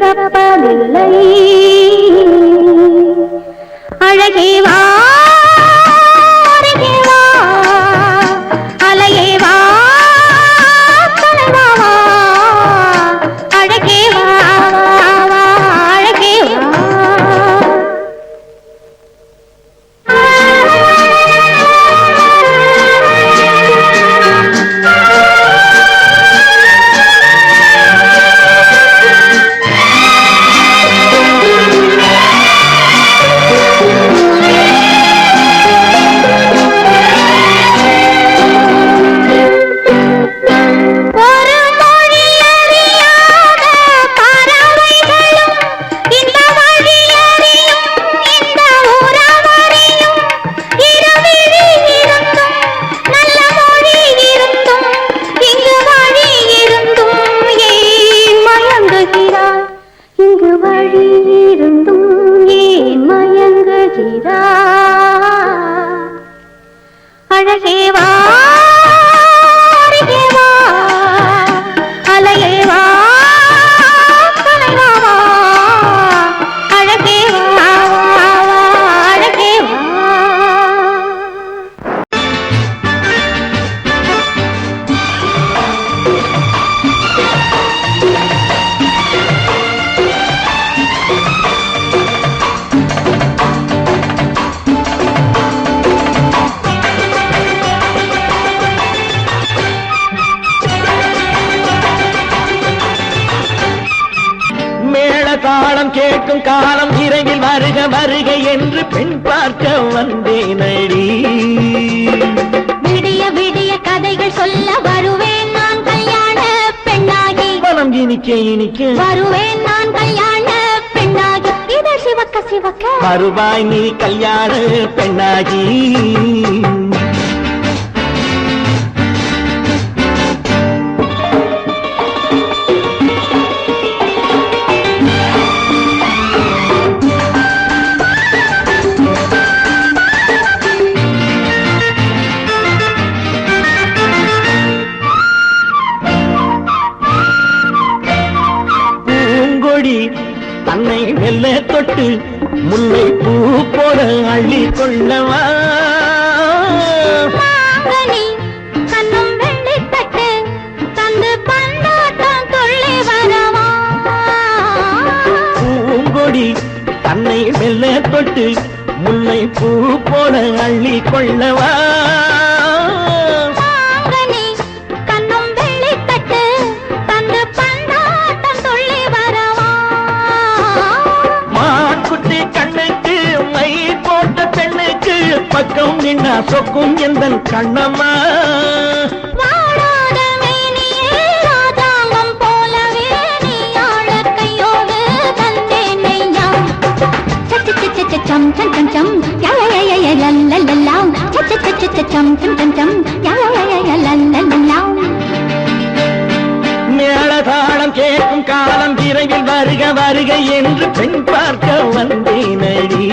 பிறப்பதில்லை. அழகே வா அருகே வா அலையே வா தலைவா வா அழகே வா வா அழகே வா. அழகே வா அருகே வா அலையே வா தலைவா வா அழகே வா அழகே வா. தாளம் கேட்கும் காலம் விரைவில் வருக வருக என்று பெண் பார்க்க வந்தேனடி. விடிய விடிய கதைகள் சொல்ல வருவேன் நான் கல்யாண பெண்ணாகி. மனம் இனிக்க இனிக்க வருவேன் நான் கல்யாண பெண்ணாகி. இதை சிவக்க சிவக்க வருவாய் நீ கல்யாண பெண்ணாகி. தன்னை மெல்ல தொட்டு முல்லை பூ போல அள்ளி கொள்ளவா. கண்ணும் வெள்ளி தட்டு தந்து பந்தாட்டம் தொள்ளி வரவா. பூங்கொடி தன்னை மெல்ல தொட்டு முல்லை பூ போல அள்ளி கொள்ளவா. கண்ணும் வெள்ளி தட்டு தந்து பந்தாட்டம் தொள்ளி வரவா. மான்குட்டி கண்ணுக்கு மை போட்ட பெண்ணுக்கு பக்கம் நின்னா சொக்கும் எந்தன் கண்ணம்மா. வாழாத மேனியே ராஜாங்கம் போலவே நீ ஆழ கையோடு தந்தேன் நெய்யா. சச்ச சச்ச சம் சம் சம் சம் யய லல்லல்லா. சச்ச சச்ச சம் சம் சம் சம் யய லல்லல்லா. மேளதாளம் கேட்கும் காலம் விரைவில் வருக வருக என்று பெண் பார்க்க வந்தேனடி.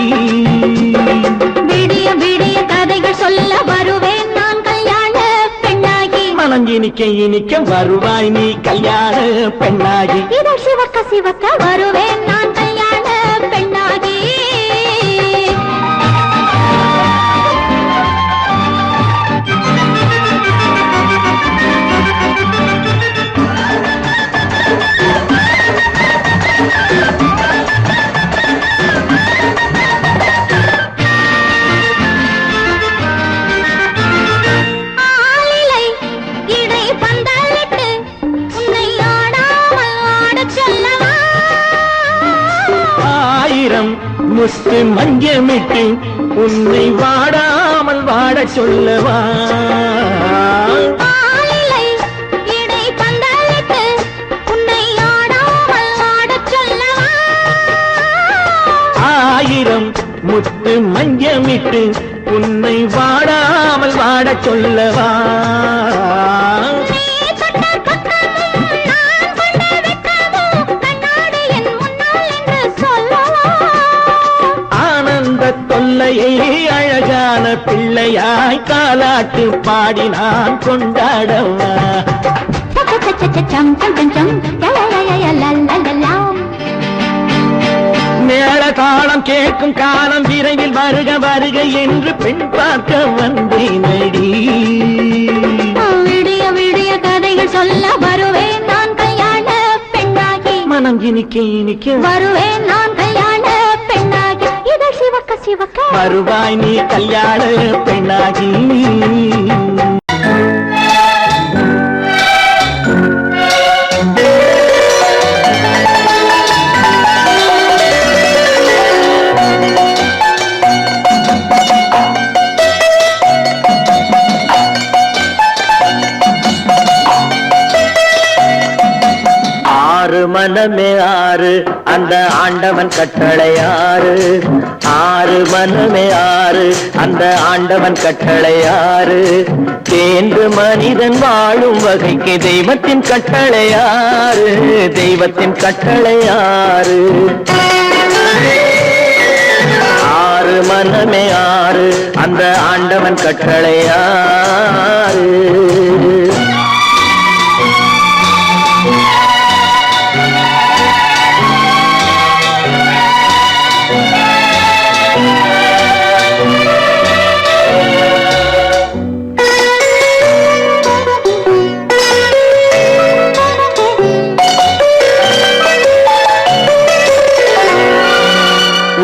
விடிய விடிய கதைகள் சொல்ல வருவேன் நான் கல்யாண பெண்ணாகி. மனம் இனிக்க இனிக்க வருவாய் நீ கல்யாண பெண்ணாகி. இதை சிவக்க சிவக்க வருவேன் நான் கல்யாண பெண்ணாகி. முத்து மஞ்சமிட்டு உன்னை வாடாமல் வாட சொல்லவா. ஆயிரம் முத்து மஞ்சமிட்டு உன்னை வாடாமல் வாட சொல்லவா. தொல்லையை அழகான பிள்ளையாய் காலாட்டு பாடி நான் கொண்டாடவா. கேட்கும் காலம் விரைவில் வருக வருக என்று பெண் பார்க்க வந்தேனடி. விடிய விடிய கதைகள் சொல்ல வருவேன் நான் கல்யாண பெண்ணாகி. மனம் இனிக்க இனிக்க வருவேன் நான் கல்யாண பெண்ணாகி. இதழ் சிவக்க சிவக்க வருவாய் நீ கல்யாண பெண்ணாகி. மனமே ஆறு அந்த ஆண்டவன் கட்டளை ஆறு. ஆறு மனமே ஆறு அந்த ஆண்டவன் கட்டளை ஆறு. தேர்ந்து மனிதன் வாழும் வகைக்கு தெய்வத்தின் கட்டளை ஆறு. தெய்வத்தின் கட்டளை ஆறு. ஆறு மனமே ஆறு அந்த ஆண்டவன் கட்டளை ஆறு.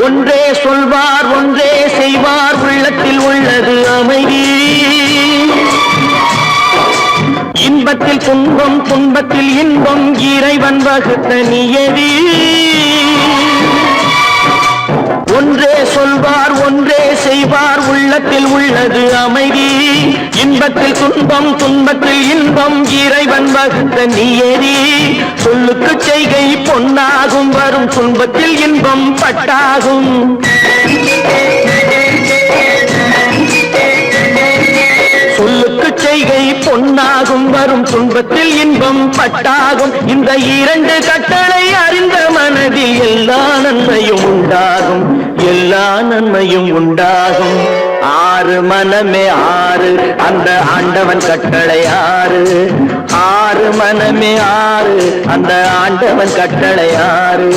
ஒன்றே சொல்வார் ஒன்றே செய்வார் உள்ளத்தில் உள்ளது அமைதி. இன்பத்தில் துன்பம் துன்பத்தில் இன்பம் இறைவன் வகுத்த நியதி. ஒன்றே சொல்வார் ஒன்றே செய்வார் உள்ளத்தில் உள்ளது அமைதி. இன்பத்தில் துன்பம் துன்பத்தில் இன்பம் இறைவன் வகுத்த நியதி. சொல்லுக்கு செய்கை பொன்னாகும் வரும் துன்பத்தில் இன்பம் பட்டாகும். சொல்லுக்கு செய்கை பொன்னாகும் வரும் துன்பத்தில் இன்பம் பட்டாகும். இந்த இரண்டு கட்டளை அறிந்த மனதில் எல்லா நன்மையும் உண்டாகும். எல்லா நன்மையும் உண்டாகும். ஆறு மனமே ஆறு அந்த ஆண்டவன் கட்டளை ஆறு. ஆறு மனமே ஆறு அந்த ஆண்டவன் கட்டளை ஆறு.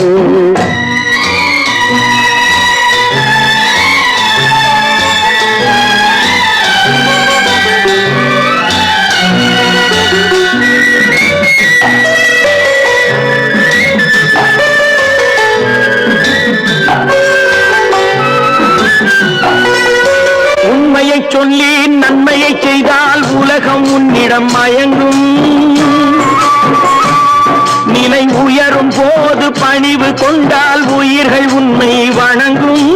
உண்மையை சொல்லி நன்மையை செய்தால் உலகம் உன்னிடம் மயங்கும். நிலை உயரும் போது பணிவு கொண்டால் உயிர்கள் உன்னை வணங்கும்.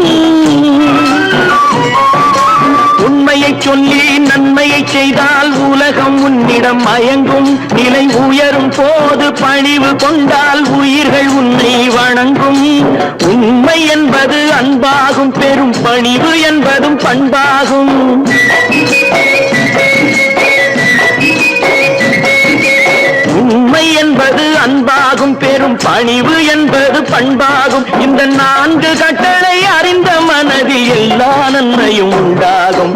உண்மையை சொல்லி நன்மையை செய்தால் உலகம் உன்னிடம் மயங்கும். நிலை உயரும் போது பணிவு கொண்டால் உயிர்கள் உன்னை வணங்கும். உண்மை என்பது அன்பாகும் பெரும் பணிவு என்பதும் பண்பாகும். உண்மை என்பது அன்பாகும் பெரும் பணிவு என்பது பண்பாகும். இந்த நான்கு கட்டளை அறிந்த மனதில் எல்லா நன்மையும் உண்டாகும்.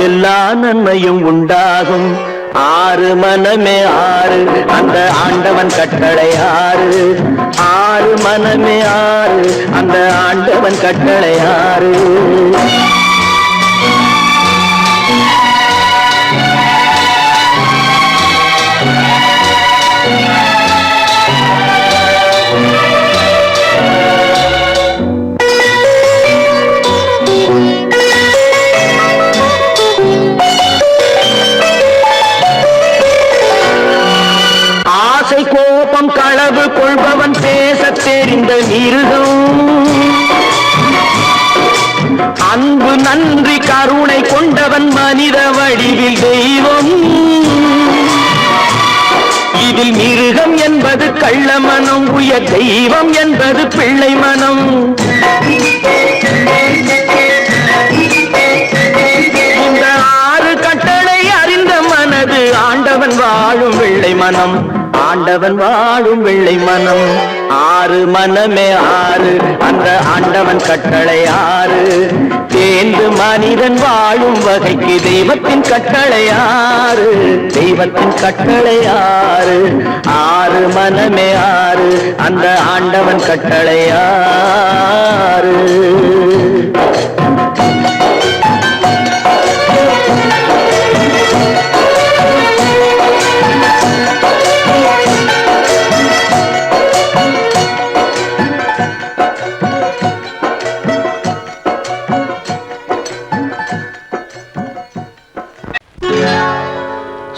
எல்லா நன்மையும் உண்டாகும். ஆறு மனமே ஆறு அந்த ஆண்டவன் கட்டளை ஆறு. ஆறு மனமே ஆறு அந்த ஆண்டவன் கட்டளை ஆறு. கோபம் களவு கொள்பவன் பேச தெரிந்த மிருகம். அன்பு நன்றி கருணை கொண்டவன் மனித வடிவில் தெய்வம். இதில் மிருகம் என்பது கள்ள மனம். உயர் தெய்வம் என்பது பிள்ளை மனம். இந்த ஆறு கட்டளை அறிந்த மனது ஆண்டவன் வாழும் வெள்ளை மனம் ஆண்டவன் வாழும் வெள்ளை மனம் ஆறு மனமே ஆறு அந்த ஆண்டவன் கட்டளை ஆறு தேர்ந்து மனிதன் வாழும் வகைக்கு தெய்வத்தின் கட்டளை ஆறு தெய்வத்தின் கட்டளை ஆறு ஆறு மனமே ஆறு அந்த ஆண்டவன் கட்டளை ஆறு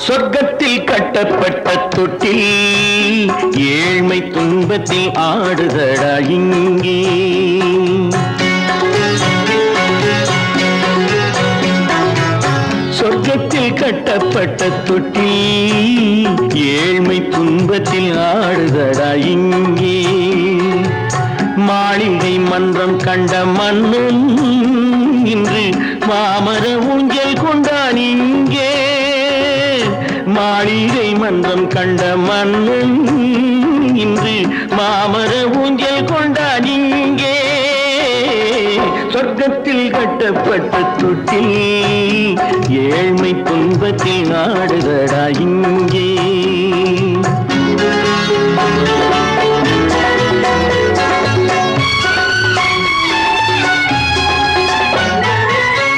சொர்க்கத்தில் கட்டப்பட்ட தொட்டில் ஏழ்மை துன்பத்தில் ஆடுதடா இங்கே சொர்க்கத்தில் கட்டப்பட்ட தொட்டில் ஏழ்மை துன்பத்தில் ஆடுதடா இங்கே மாளிகை மன்றம் கண்ட மன்னன் இன்று மாமர ஊஞ்சல் கொண்டான் இங்கே மாளிகை மன்றம் கண்ட மன்னன் இன்று மாமர ஊஞ்சல் கொண்டான் இங்கே சொர்க்கத்தில் கட்டப்பட்ட தொட்டில் ஏழ்மை துன்பத்தில் ஆடுதடா இங்கே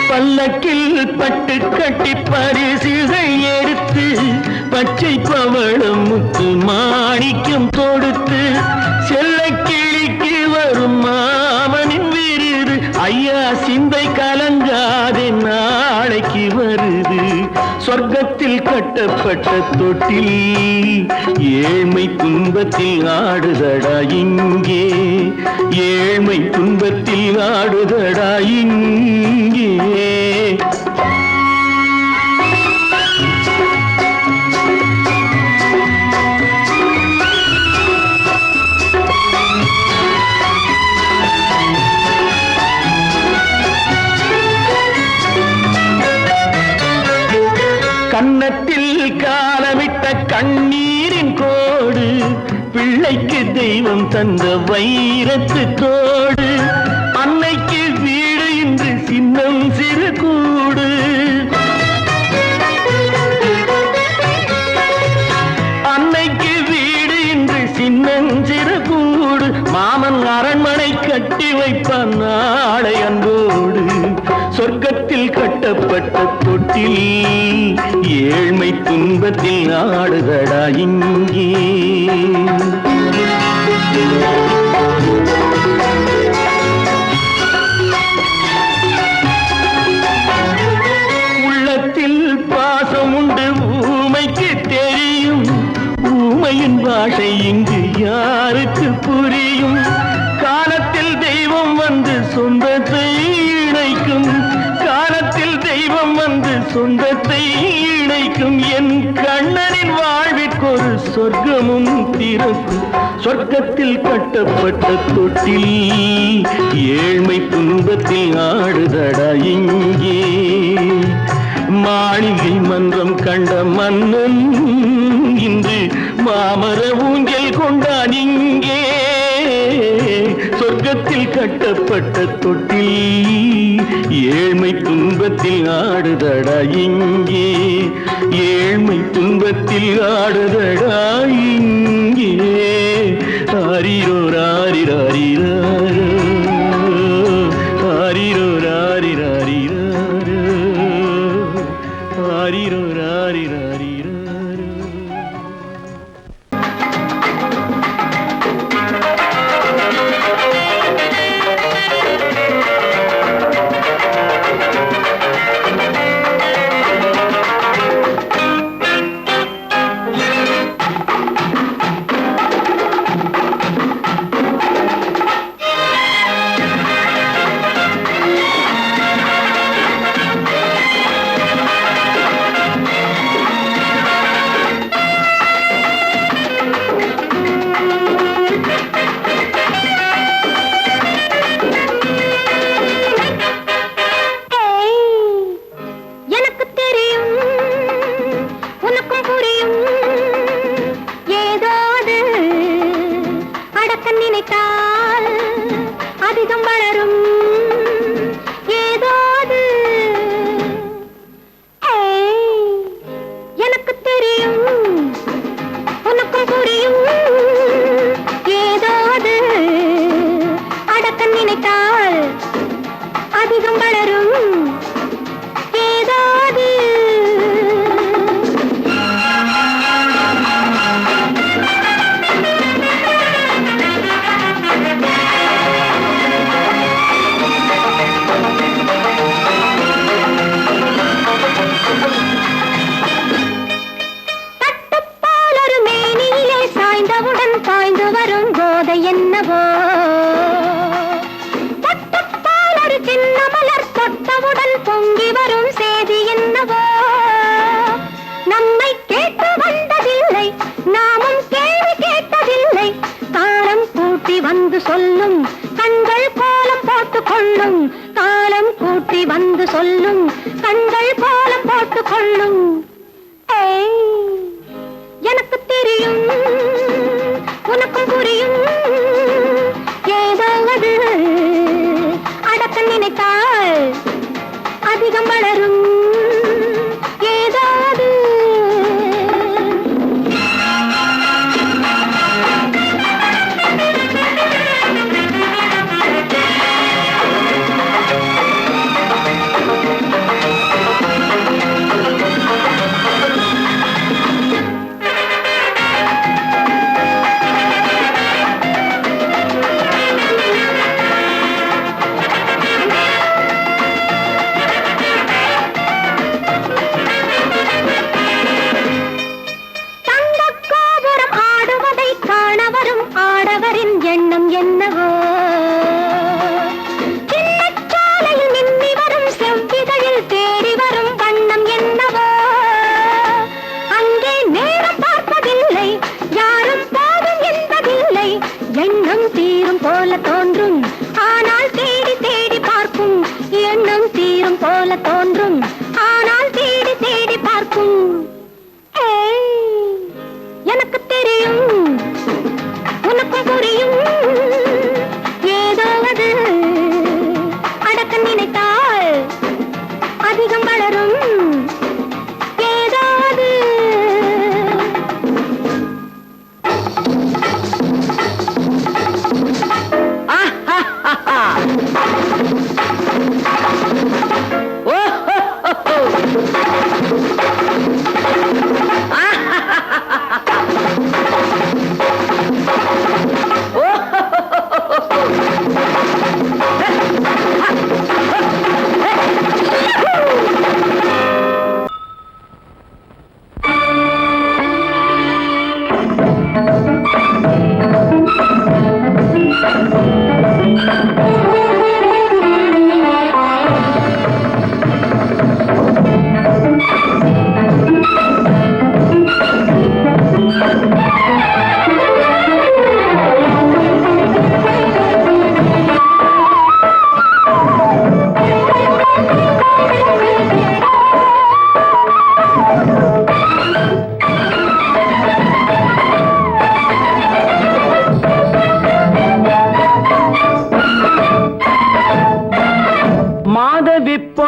பல்லக்கில் பட்டு கட்டி பரிசுகள் எடுத்து பச்சை பவளம் முத்து மாணிக்கம் தொடுத்து செல்ல கிளிக்கு வரும் மாமனின் விருது ஐயா சிந்தை கலங்காதே நாளைக்கு வருது சொர்க்கத்தில் கட்டப்பட்ட தொட்டில் ஏழ்மை துன்பத்தில் ஆடுதடா இங்கே ஏழ்மை துன்பத்தில் ஆடுதடா இங்கே கன்னத்தில் காலமிட்ட கண்ணீரின் கோடு பிள்ளைக்கு தெய்வம் தந்த வைரத்து தோடு அன்னைக்கு வீடு இன்று சின்னம் சிறு கூடு அன்னைக்கு வீடு இன்று சின்னம் சிறு கூடு மாமன் அரண்மனை கட்டி வைப்பான் நாளை அன்போடு சொர்க்கத்தில் கட்டப்பட்ட தொட்டில் ஏழ்மை துன்பத்தில் ஆடுதடா இங்கே உள்ளத்தில் பாசம் உண்டு ஊமைக்கு தெரியும் ஊமையின் பாஷை இங்கு யாருக்கு புரியும் காலத்தில் தெய்வம் வந்து சொந்தத்தை இணைக்கும் காலத்தில் தெய்வம் வந்து சொந்தத்தை இணைக்கும் என் கண்ணனின் வாழ்விற்கொரு சொர்க்கமும் திறக்கும் சொர்க்கத்தில் கட்டப்பட்ட தொட்டில் ஏழ்மை துன்பத்தில் ஆடுதடா இங்கே மாளிகை மன்றம் கண்ட மன்னன் இன்று மாமர ஊஞ்சல் கொண்டான் இங்கே சொர்க்கத்தில் கட்டப்பட்ட தொட்டில் ஏழ்மை துன்பத்தில் ஆடுதடா இங்கே ஏழ்மை துன்பத்தில் ஆடுதடா இங்கே ஆரிரோ ராரிராரிரோ ஆரிரோ ராரிராரிரோ ஆரிரோ ராரிராரிரோ அதிகம் வளரும் ஏதாவது எனக்கு தெரியும் உனக்கும் புரியும் ஏதாவது அடக்க நினைத்தால் அதிகம் வளரும் ஏதாவது தட்டுப்பாலொரு மேனியிலே சாய்ந்தவுடன் பாய்ந்து வரும் போதை என்னவோ தட்டுப்பாலொரு சின்ன மலர் தொட்டவுடன் பொங்கி வரும் செய்தி என்னவோ நம்மை கேட்டு வந்ததில்லை நாமும் கேள்வி கேட்டதில்லை காலம் கூட்டி வந்து சொல்லும் கண்கள் கோலம் போட்டுக் கொள்ளும் காலம் கூட்டி வந்து சொல்லும் கண்கள் கோலம் போட்டுக் கொள்ளும் எனக்கு தெரியும் உனக்கும் புரியும் ஏதாவது அடக்க நினைத்தால் அதிகம் வளரும் ஏதாவது எண்ணம் என்னவோ சின்னச்சாலையில் நின்னி வரும் செவ்விதழில் தேடி வரும் வண்ணம் என்னவோ அங்கே நேரம் பார்ப்பதில்லை யாரும் போதும் என்பதில்லை எண்ணம் தீரும் போல தோன்றும் ஆனால் தேடி தேடி பார்க்கும் எண்ணம் தீரும் போல தோன்றும் ஆனால் தேடி தேடி பார்க்கும் எனக்கு தெரியும் உனக்கும் புரியும் ஏதாவது அடக்க நினைத்தால் அதிகம் வளரும் ஏதாவது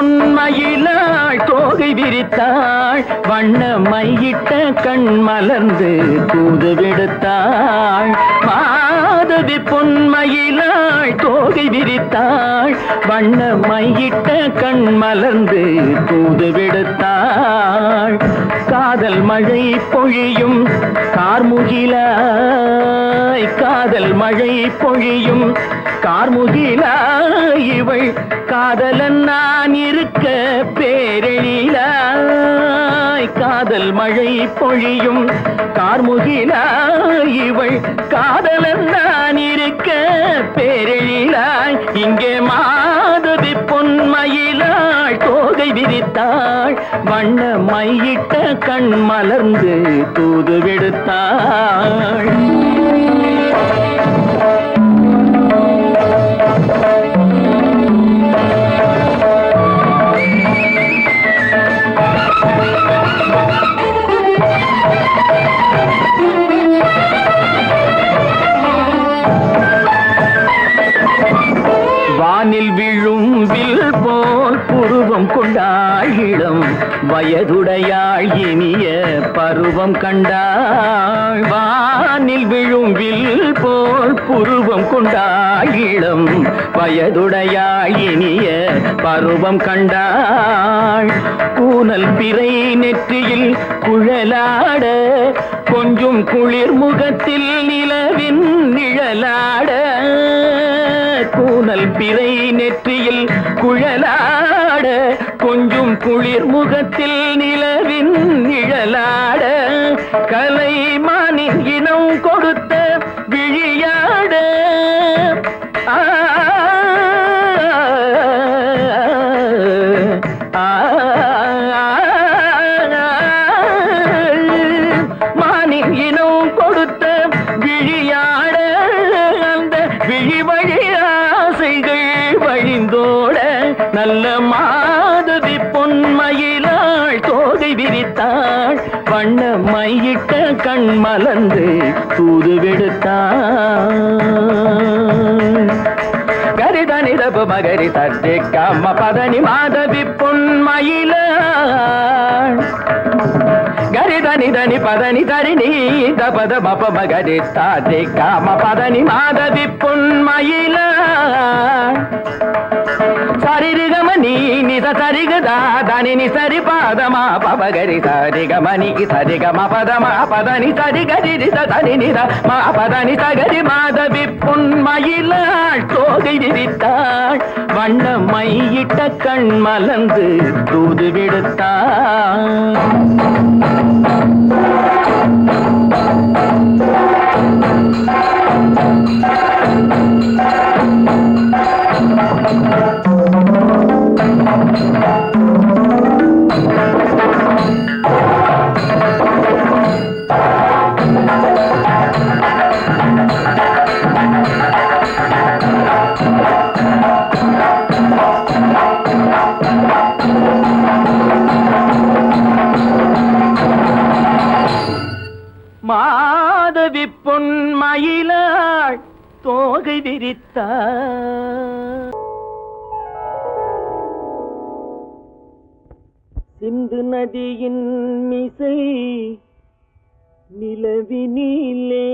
பொன்மயிலாள் தோகை விரித்தாள் வண்ண மையிட்ட கண் மலர்ந்து தூது விடுத்தாள் மாதவி பொன்மயிலாள் தோகை விரித்தாள் வண்ண மையிட்ட கண் மலர்ந்து தூது விடுத்தாள் காதல் மழை பொழியும் கார்முகிலாய் காதல் மழை பொழியும் கார்முகிலாய் இவள் காதலன் நான் இருக்க பேரெழிலாய் காதல் மழை பொழியும் கார்முகிலாய் இவள் காதலன் நான் இருக்க பேரெழிலாய் இங்கே மாதவி பொன்மயிலாள் தோகை விரித்தாள் வண்ண மையிட்ட கண் மலர்ந்து தூது விடுத்தாள் வயதுடையாள் இனிய பருவம் கண்டாள் வானில் விழும் வில் போல் புருவம் கொண்டாள் இளம் வயதுடையாள் இனிய பருவம் கண்டாள் கூனல் பிறை நெற்றியில் குழலாட கொஞ்சம் குளிர் முகத்தில் நிலவின் நிழலாட கூனல் பிறை நெற்றியில் குழலாட கொஞ்சம் குளிர் முகத்தில் நிலவின் நிழலாட கலைமானின் இனம் கொடுத்த விழியாட மானின் இனம் கொடுத்த விழியாட அந்த விழி வழி ஆசைகள் வழிந்தோட நல்ல மாதவி பொன்மயிலாள் தோகை விரித்தாள் வண்ண மையிட்ட கண் மலர்ந்து தூது விடுத்தாள் கரிதனி தப மகரி தட்டி கம்ம பதனி மாதவி பொன்மயிலாள் கரிதனி தனி பதனி தரிணி தபத மப மகரி தட்டி கம்ம பதனி மாதவி பொன்மயிலாள் சரிகமணி நித சரிகதா தனி சரி பாதமா பபகரி சரிகமணி சரிகம பதமா பதனி சரிகரி தனி நித மா பதனி சகரி மாதவி பொன்மயிலாள் தோகை விரித்தாள் வண்ண மையிட்ட கண் மலர்ந்து தூது விடுத்தாள் மாதவி பொன்மயிலாள் தோகை விரித்தாள் சிந்து நதியின் மிசை நிலவினிலே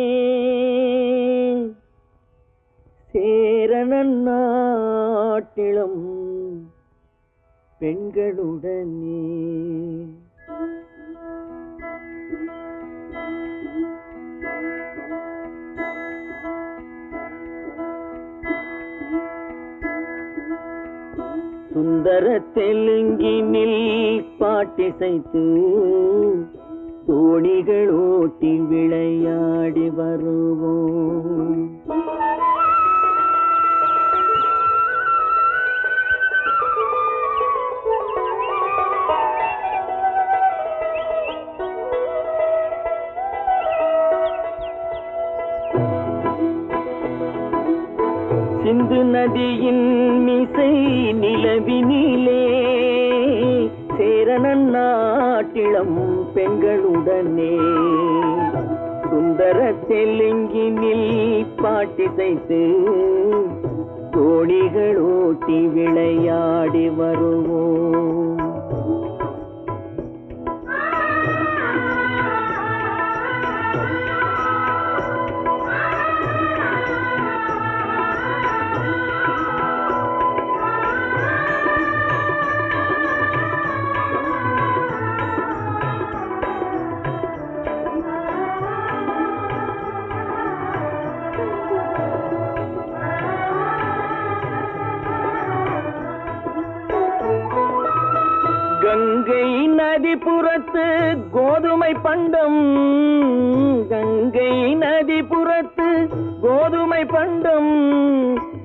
சேரணன் நாட்டிலும் பெண்களுடனே சுந்தர தெலுங்கினில் பாட்டிசைத்து தோணிகள் ஓட்டி விளையாடி வருவோம் சிந்து நதியின் மிசை நிலவினிலே சேரணன் நாட்டிளம் பெண்களுடனே சுந்தர தெலுங்கினில் பாட்டிசைத்து தோணிகள் ஓட்டி விளையாடி வருவோம் கங்கை நதிபுறத்து கோதுமை பண்டம் கங்கை நதிபுறத்து கோதுமை பண்டம்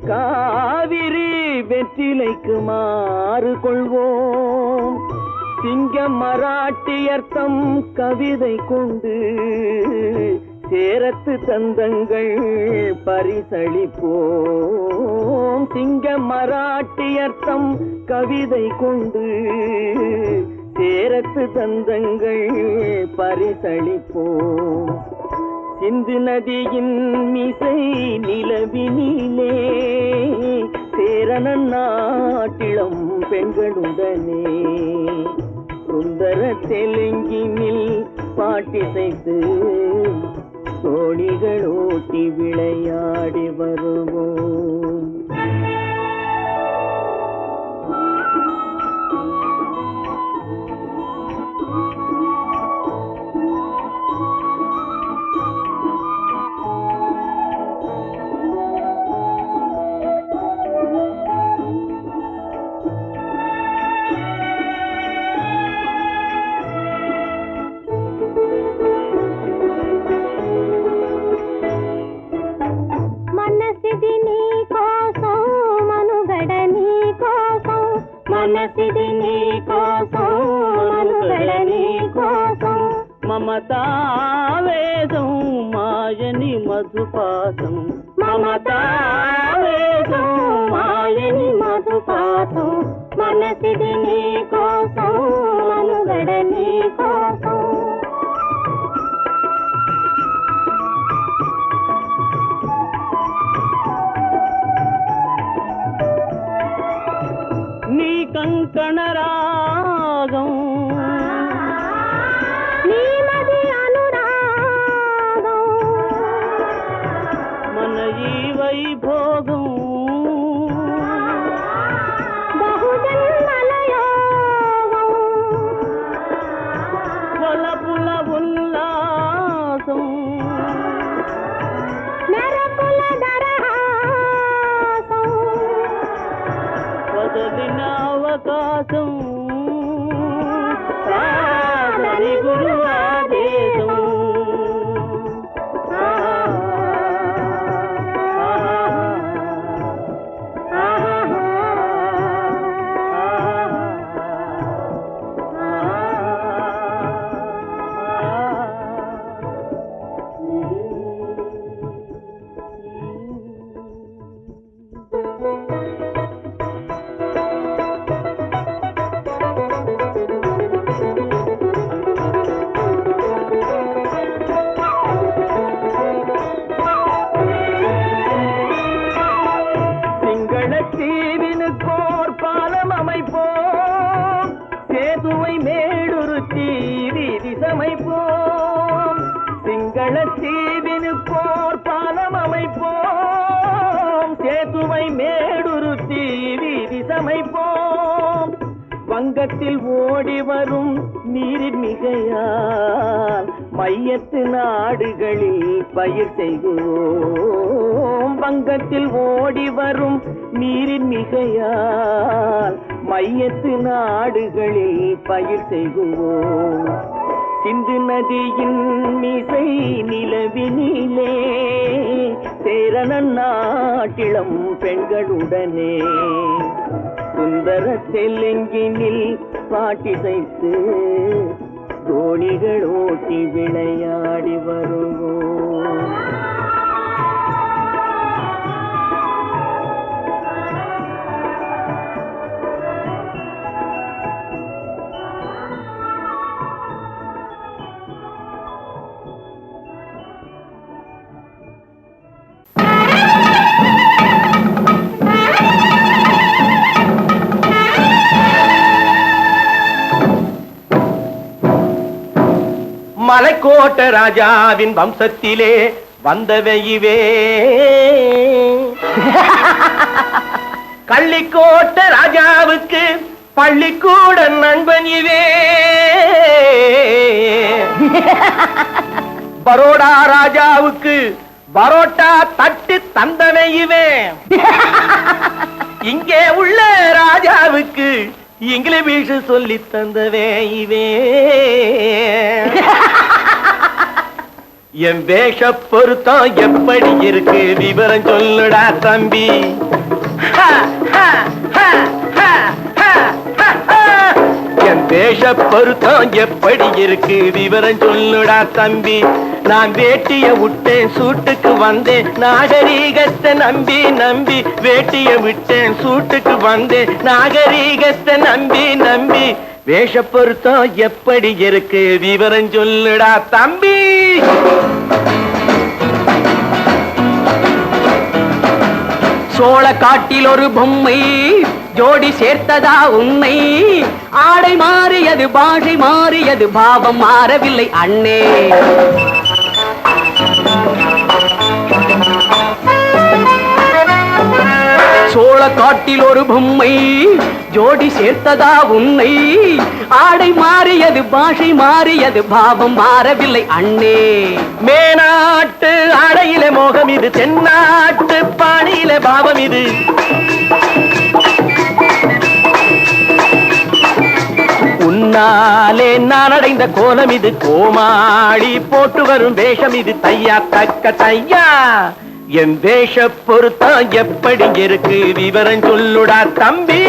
காவிரி வெற்றிலைக்கு மாறு கொள்வோம் சிங்கம் மராட்டியர்த்தம் கவிதை கொண்டு சேரத்து தந்தங்கள் பரிசளிப்போம் சிங்கம் மராட்டியர்த்தம் கவிதை கொண்டு சேரத்து தந்தங்கள் பரிசளிப்போம் சிந்து நதியின் மிசை நிலவினிலே சேரணன் நாட்டிளம் பெண்களுடனே சுந்தர தெலுங்கினில் பாட்டிசைத்து தோணிகள் ஓட்டி விளையாடி வருவோம். మనసిది నీ కోసం మనుగడ నీ కోసం మమతావేదం మాయని మధుపాసం మమతావేదం మాయని మధుపాసం మనసిది నీ కోసం మనుగడ నీ కోసం నీ కంకణ రాగం నీ మది అనురాగం మన ఈ వైభోగం బహుజన్మల యోగం కొలపుల ఉల్లాసం మెరపుల దరహాసం వదలిన అవకాశం కాదని గురు ఆదేశం சிங்களத்தீவினுக்கோர் பாலம் அமைப்போம் சேதுவை மேடுருத்தி வீதி சமைப்போம் சிங்களத்தீவினுக்கோர் பாலம் அமைப்போம் சேதுவை மேடுருத்தி வீதி சமைப்போம் வங்கத்தில் ஓடி வரும் நீரின் மிகையால் மையத்து நாடுகளில் பயிர் செய்வோம் வங்கத்தில் ஓடி வரும் நீரின் மிகையால் மையத்து நாடுகளில் பயிர் செய்வோம் சிந்து நதியின் மிசை நிலவினிலே சேரண நாட்டிளம் பெண்களுடனே சுந்தர தெலுங்கினில் பாட்டிசைத்து தோணிகள் ஓட்டி விளையாடி வருவோம். மலைக்கோட்ட ராஜாவின் வம்சத்திலே வந்தவையுவே கள்ளிக்கோட்ட ராஜாவுக்கு பள்ளிக்கூட நண்பன் இவே பரோடா ராஜாவுக்கு பரோட்டா தட்டு தந்தனை இவே இங்கே உள்ள ராஜாவுக்கு இங்கிலீஷ் சொல்லி தந்தவே இவே என் வேஷ பொருத்தம் எப்படி இருக்கு விவரம் சொல்லுடா தம்பி என் வேஷ பொருத்தம் எப்படி இருக்கு விவரம் சொல்லுடா தம்பி நான் வேட்டிய விட்டேன் சூட்டுக்கு வந்தேன் நாகரீகத்தை நம்பி நம்பி வேட்டிய விட்டேன் சூட்டுக்கு வந்தேன் நாகரீகத்தை நம்பி நம்பி வேஷ பொருத்தம் எப்படி இருக்கு விவரம் சொல்லுடா தம்பி சோழ காட்டில் ஒரு பொம்மை ஜோடி சேர்த்ததா உன்னை ஆடை மாறியது பாஷை மாறியது பாவம் மாறவில்லை அண்ணே சோழ காட்டில் ஒரு பொம்மை ஜோடி சேர்த்ததா உன்னை ஆடை மாறியது பாஷை மாறியது பாவம் மாறவில்லை அண்ணே மேனாட்டு ஆடையிலே மோகம் இது தென்னாட்டு பாணியிலே பாவம் இது உன்னாலே நான் அடைந்த கோலம் இது கோமாளி போட்டு வரும் வேஷம் இது தையா தக்க தையா என் வேஷ பொருத்தம் எப்படி இருக்கு விவரம் சொல்லுடா தம்பி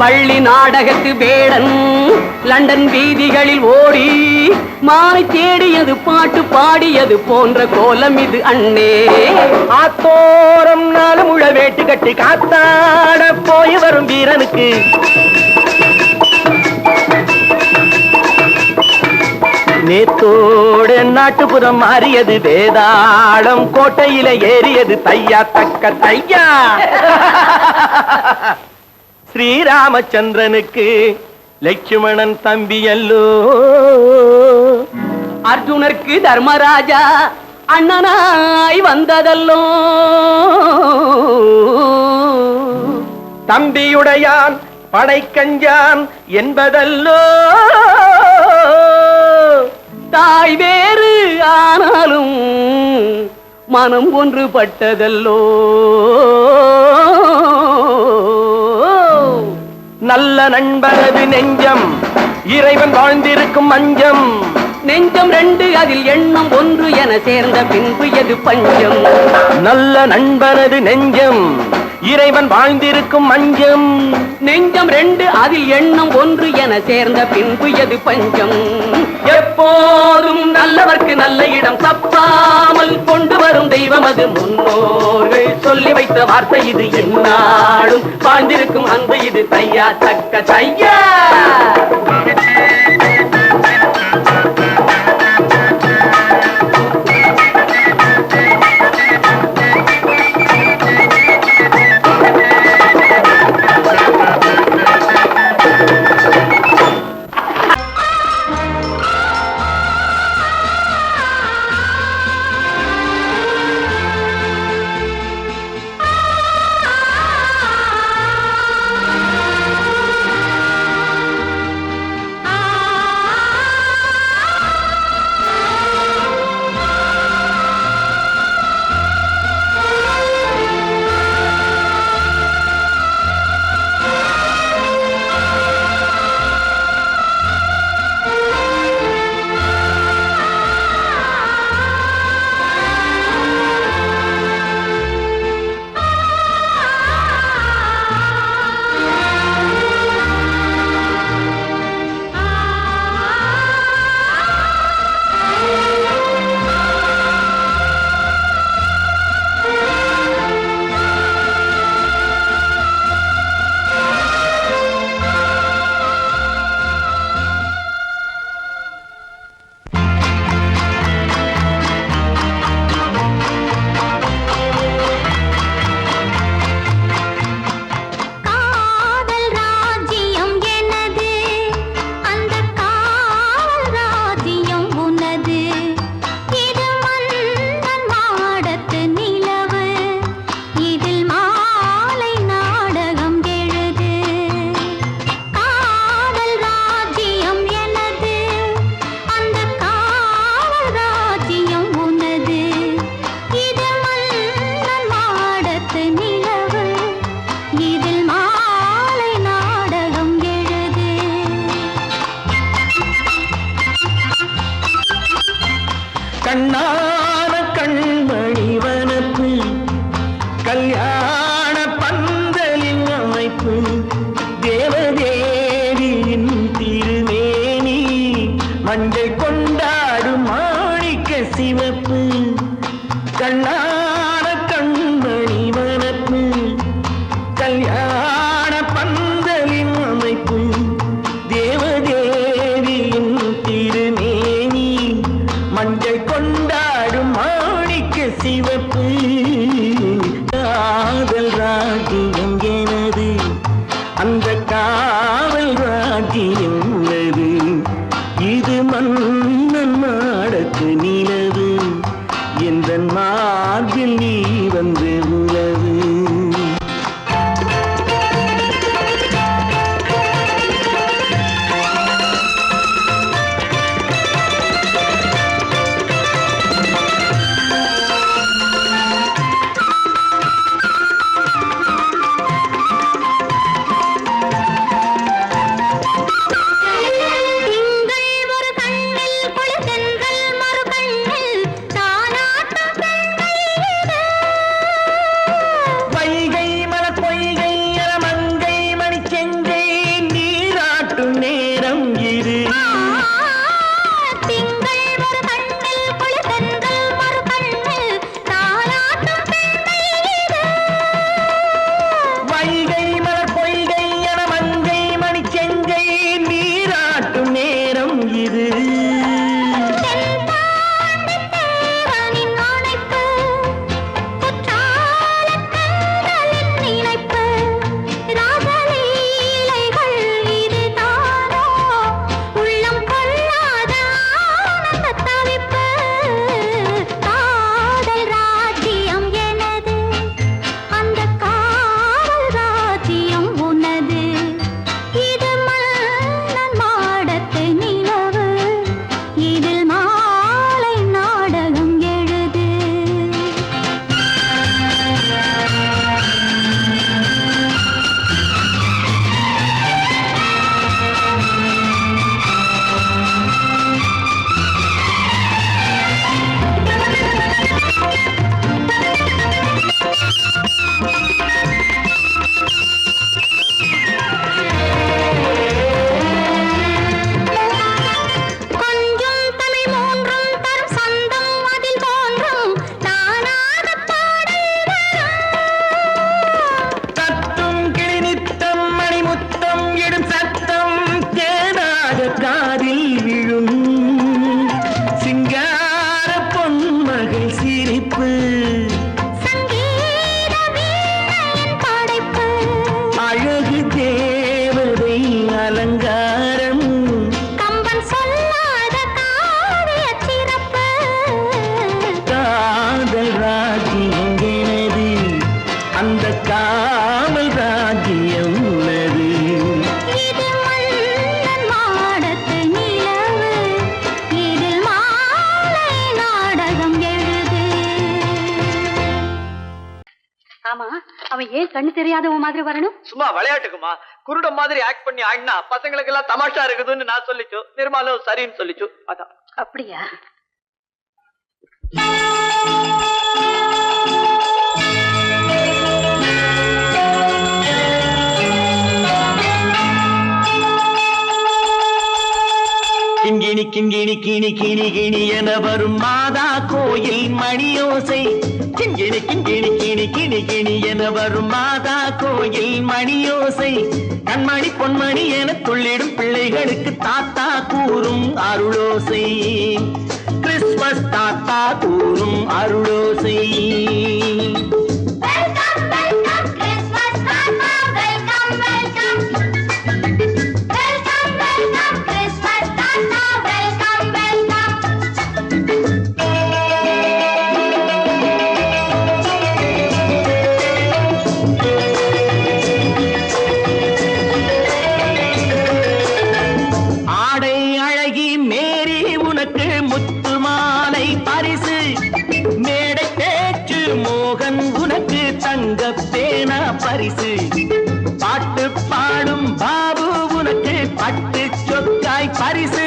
பள்ளி நாடகத்து வேடன் லண்டன் வீதிகளில் ஓடி மாலை தேடியது பாட்டு பாடியது போன்ற கோலம் இது அண்ணே ஆத்தோரம் நாளும் உள்ள வேட்டு கட்டி காத்தாட போய் வரும் வீரனுக்கு நேத்தோடு நாட்டுப்புறம் மாறியது வேதாளம் கோட்டையில ஏறியது தையா தக்க தையா ஸ்ரீராமச்சந்திரனுக்கு லட்சுமணன் தம்பி அல்லோ அர்ஜுனருக்கு தர்மராஜா அண்ணனாய் வந்ததல்லோ தம்பியுடையான் படைக்கஞ்சான் என்பதல்லோ தாய் வேறு ஆனாலும் மனம் ஒன்றுபட்டதல்லோ நல்ல நண்பனது நெஞ்சம் இறைவன் வாழ்ந்திருக்கும் மஞ்சம் நெஞ்சம் ரெண்டு அதில் எண்ணம் ஒன்று என சேர்ந்த பின்பு எது பஞ்சம் நல்ல நண்பனது நெஞ்சம் இறைவன் வாழ்ந்திருக்கும் மஞ்சம் நெஞ்சம் ரெண்டு அதில் எண்ணம் ஒன்று என சேர்ந்த பின்பு எது பஞ்சம் எப்போதும் நல்லவர்க்கு நல்ல இடம் தப்பாமல் கொண்டு வரும் தெய்வம் அது முன்னோர்கள் சொல்லி வைத்த வார்த்தை இது எந்நாளும் வாழ்ந்திருக்கும் அந்த இது தையா தக்க தையா கண்ணான கண்மணி வனப்பு கல்யாண பந்தலின் அமைப்பு தேவதேவியின் திருமேனி மஞ்சள் கொண்டாடும் மாணி சிவப்பு கண்ணான கண்மணி வனப்பு கல்யாண பந்தலின் அமைப்பு தேவதேவியின் திருமேனி மஞ்சள் கொண்டாடும் மாணிக்க சிவப்பு காதல் ராஜ்யம் எனது அந்த காவல் ராஜ்யம் உள்ளது இது மன்னன் மாடத்து நிலவு எந்த மார்பில் நீ வந்து உலவு அவன் ஏன் கண்ணு தெரியாதவ மாதிரி வரணும்? சும்மா விளையாட்டுக்குமா, குருட மாதிரி ஆக்ட் பண்ணி ஆடினா பசங்களுக்கு எல்லாம் தமாஷா இருக்குதுன்னு நான் சொல்லிச்சு. நிர்மாலும் சரின்னு சொல்லிச்சு. அதான். அப்படியா? கிங்கிணி கிங்கிணி கிணி கிணி கிணி என வரும் மாதா கோயில் மணியோசை. கிங்கிணி கிங்கிணி கிணி கிணி கிணி என வரும் மாதா கோயில் மணியோசை. கண்மணி பொன்மணி என துள்ளிடும் பிள்ளைகளுக்கு தாத்தா கூறும் அருளோசை. கிறிஸ்துமஸ் தாத்தா கூறும் அருளோசை. பரிசு பாட்டு பாடும் பாபு உனக்கு பட்டு சொக்காய் பரிசு.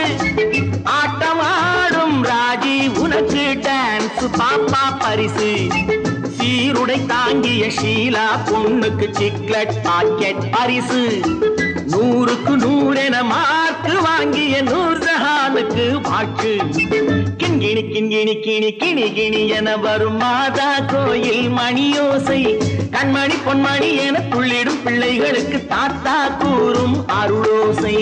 ஆட்டம் ஆடும் ராஜி உனக்கு டான்ஸ் பாப்பா பரிசு. சீருடை தாங்கிய ஷீலா பொண்ணுக்கு சிக்லெட் பாக்கெட் பரிசு. 100க்கு 100 என மார்க்கு வாங்கிய நூர்ஜஹானுக்கு வாழ்த்து. கிங்கி கிணி கிணி கிணி கிணி கிணி என வரும் மாதா கோயில் மணியோசை கண்மணி பொன்மணி என துள்ளிடும் பிள்ளைகளுக்கு தாத்தா கூறும் அருளோசை.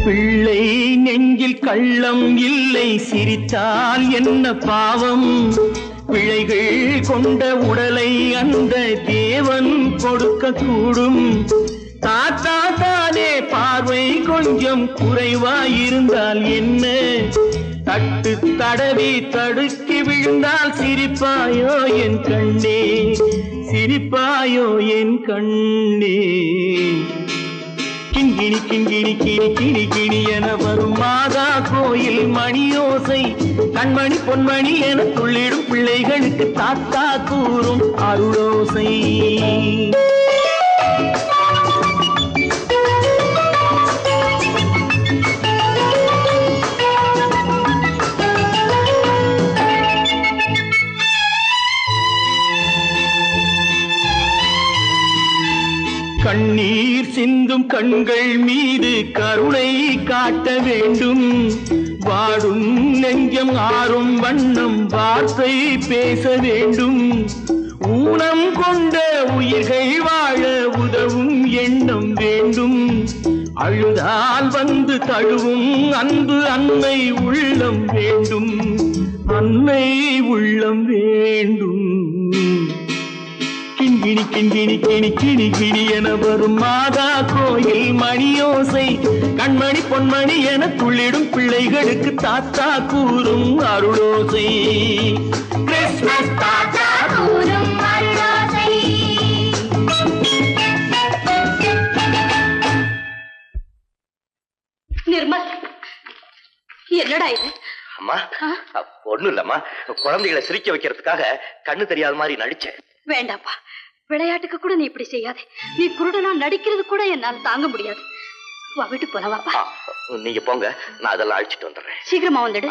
பிள்ளை நெஞ்சில் கள்ளம் இல்லை சிரித்தால் என்ன பாவம் பிழைகள் கொண்ட உடலை அந்த தேவன் கொடுக்க கூடும் தாத்தா தானே பார்வை கொஞ்சம் குறைவாயிருந்தால் என்ன தட்டு தடவி தடுக்கி விழுந்தால் சிரிப்பாயோ என் கண்ணே சிரிப்பாயோ என் கண்ணே. கிண்கிணி கிண்கிணி கிணி கிணி கிணி என வரும் மாதா கோயில் மணியோசை கண்மணி பொன்மணி என துள்ளிடும் பிள்ளைகளுக்கு தாத்தா கூறும் அருளோசை. கண்ணீர் சிந்தும் கண்கள் மீது கருணை காட்ட வேண்டும் வாடும் நெஞ்சம் ஆறும் வண்ணம் வார்த்தை பேச வேண்டும் ஊனம் கொண்ட உயிர்கள் வாழ உதவும் எண்ணம் வேண்டும் அழுதால் வந்து தழுவும் அன்பு அன்னை உள்ளம் வேண்டும் அன்னை உள்ளம் வேண்டும். கிண்கிணி கிண்கிணி கிணி கிணி கிணி என வரும் மாதா கோயில் மணியோசை கண்மணி பொன்மணி என துள்ளிடும் பிள்ளைகளுக்கு தாத்தா கூறும் அருளோசை. கிறிஸ்மஸ் தாத்தா கூறும் அருளோசை. நிர்மல், என்னடா இது? அம்மா ஒண்ணும் இல்லம்மா, குழந்தைகளை சிரிக்க வைக்கிறதுக்காக கண்ணு தெரியாத மாதிரி நடிச்சேன். வேண்டாப்பா, விளையாட்டுக்கு கூட நீ இப்படி செய்யாதே. நீ குருடனா நடிக்கிறது கூட என்னால் தாங்க முடியாது. வா, வீட்டுக்கு போல வாப்பா. நீங்க போங்க, நான் அதெல்லாம் அழிச்சிட்டு வந்துடுறேன். சீக்கிரமா வந்துடு.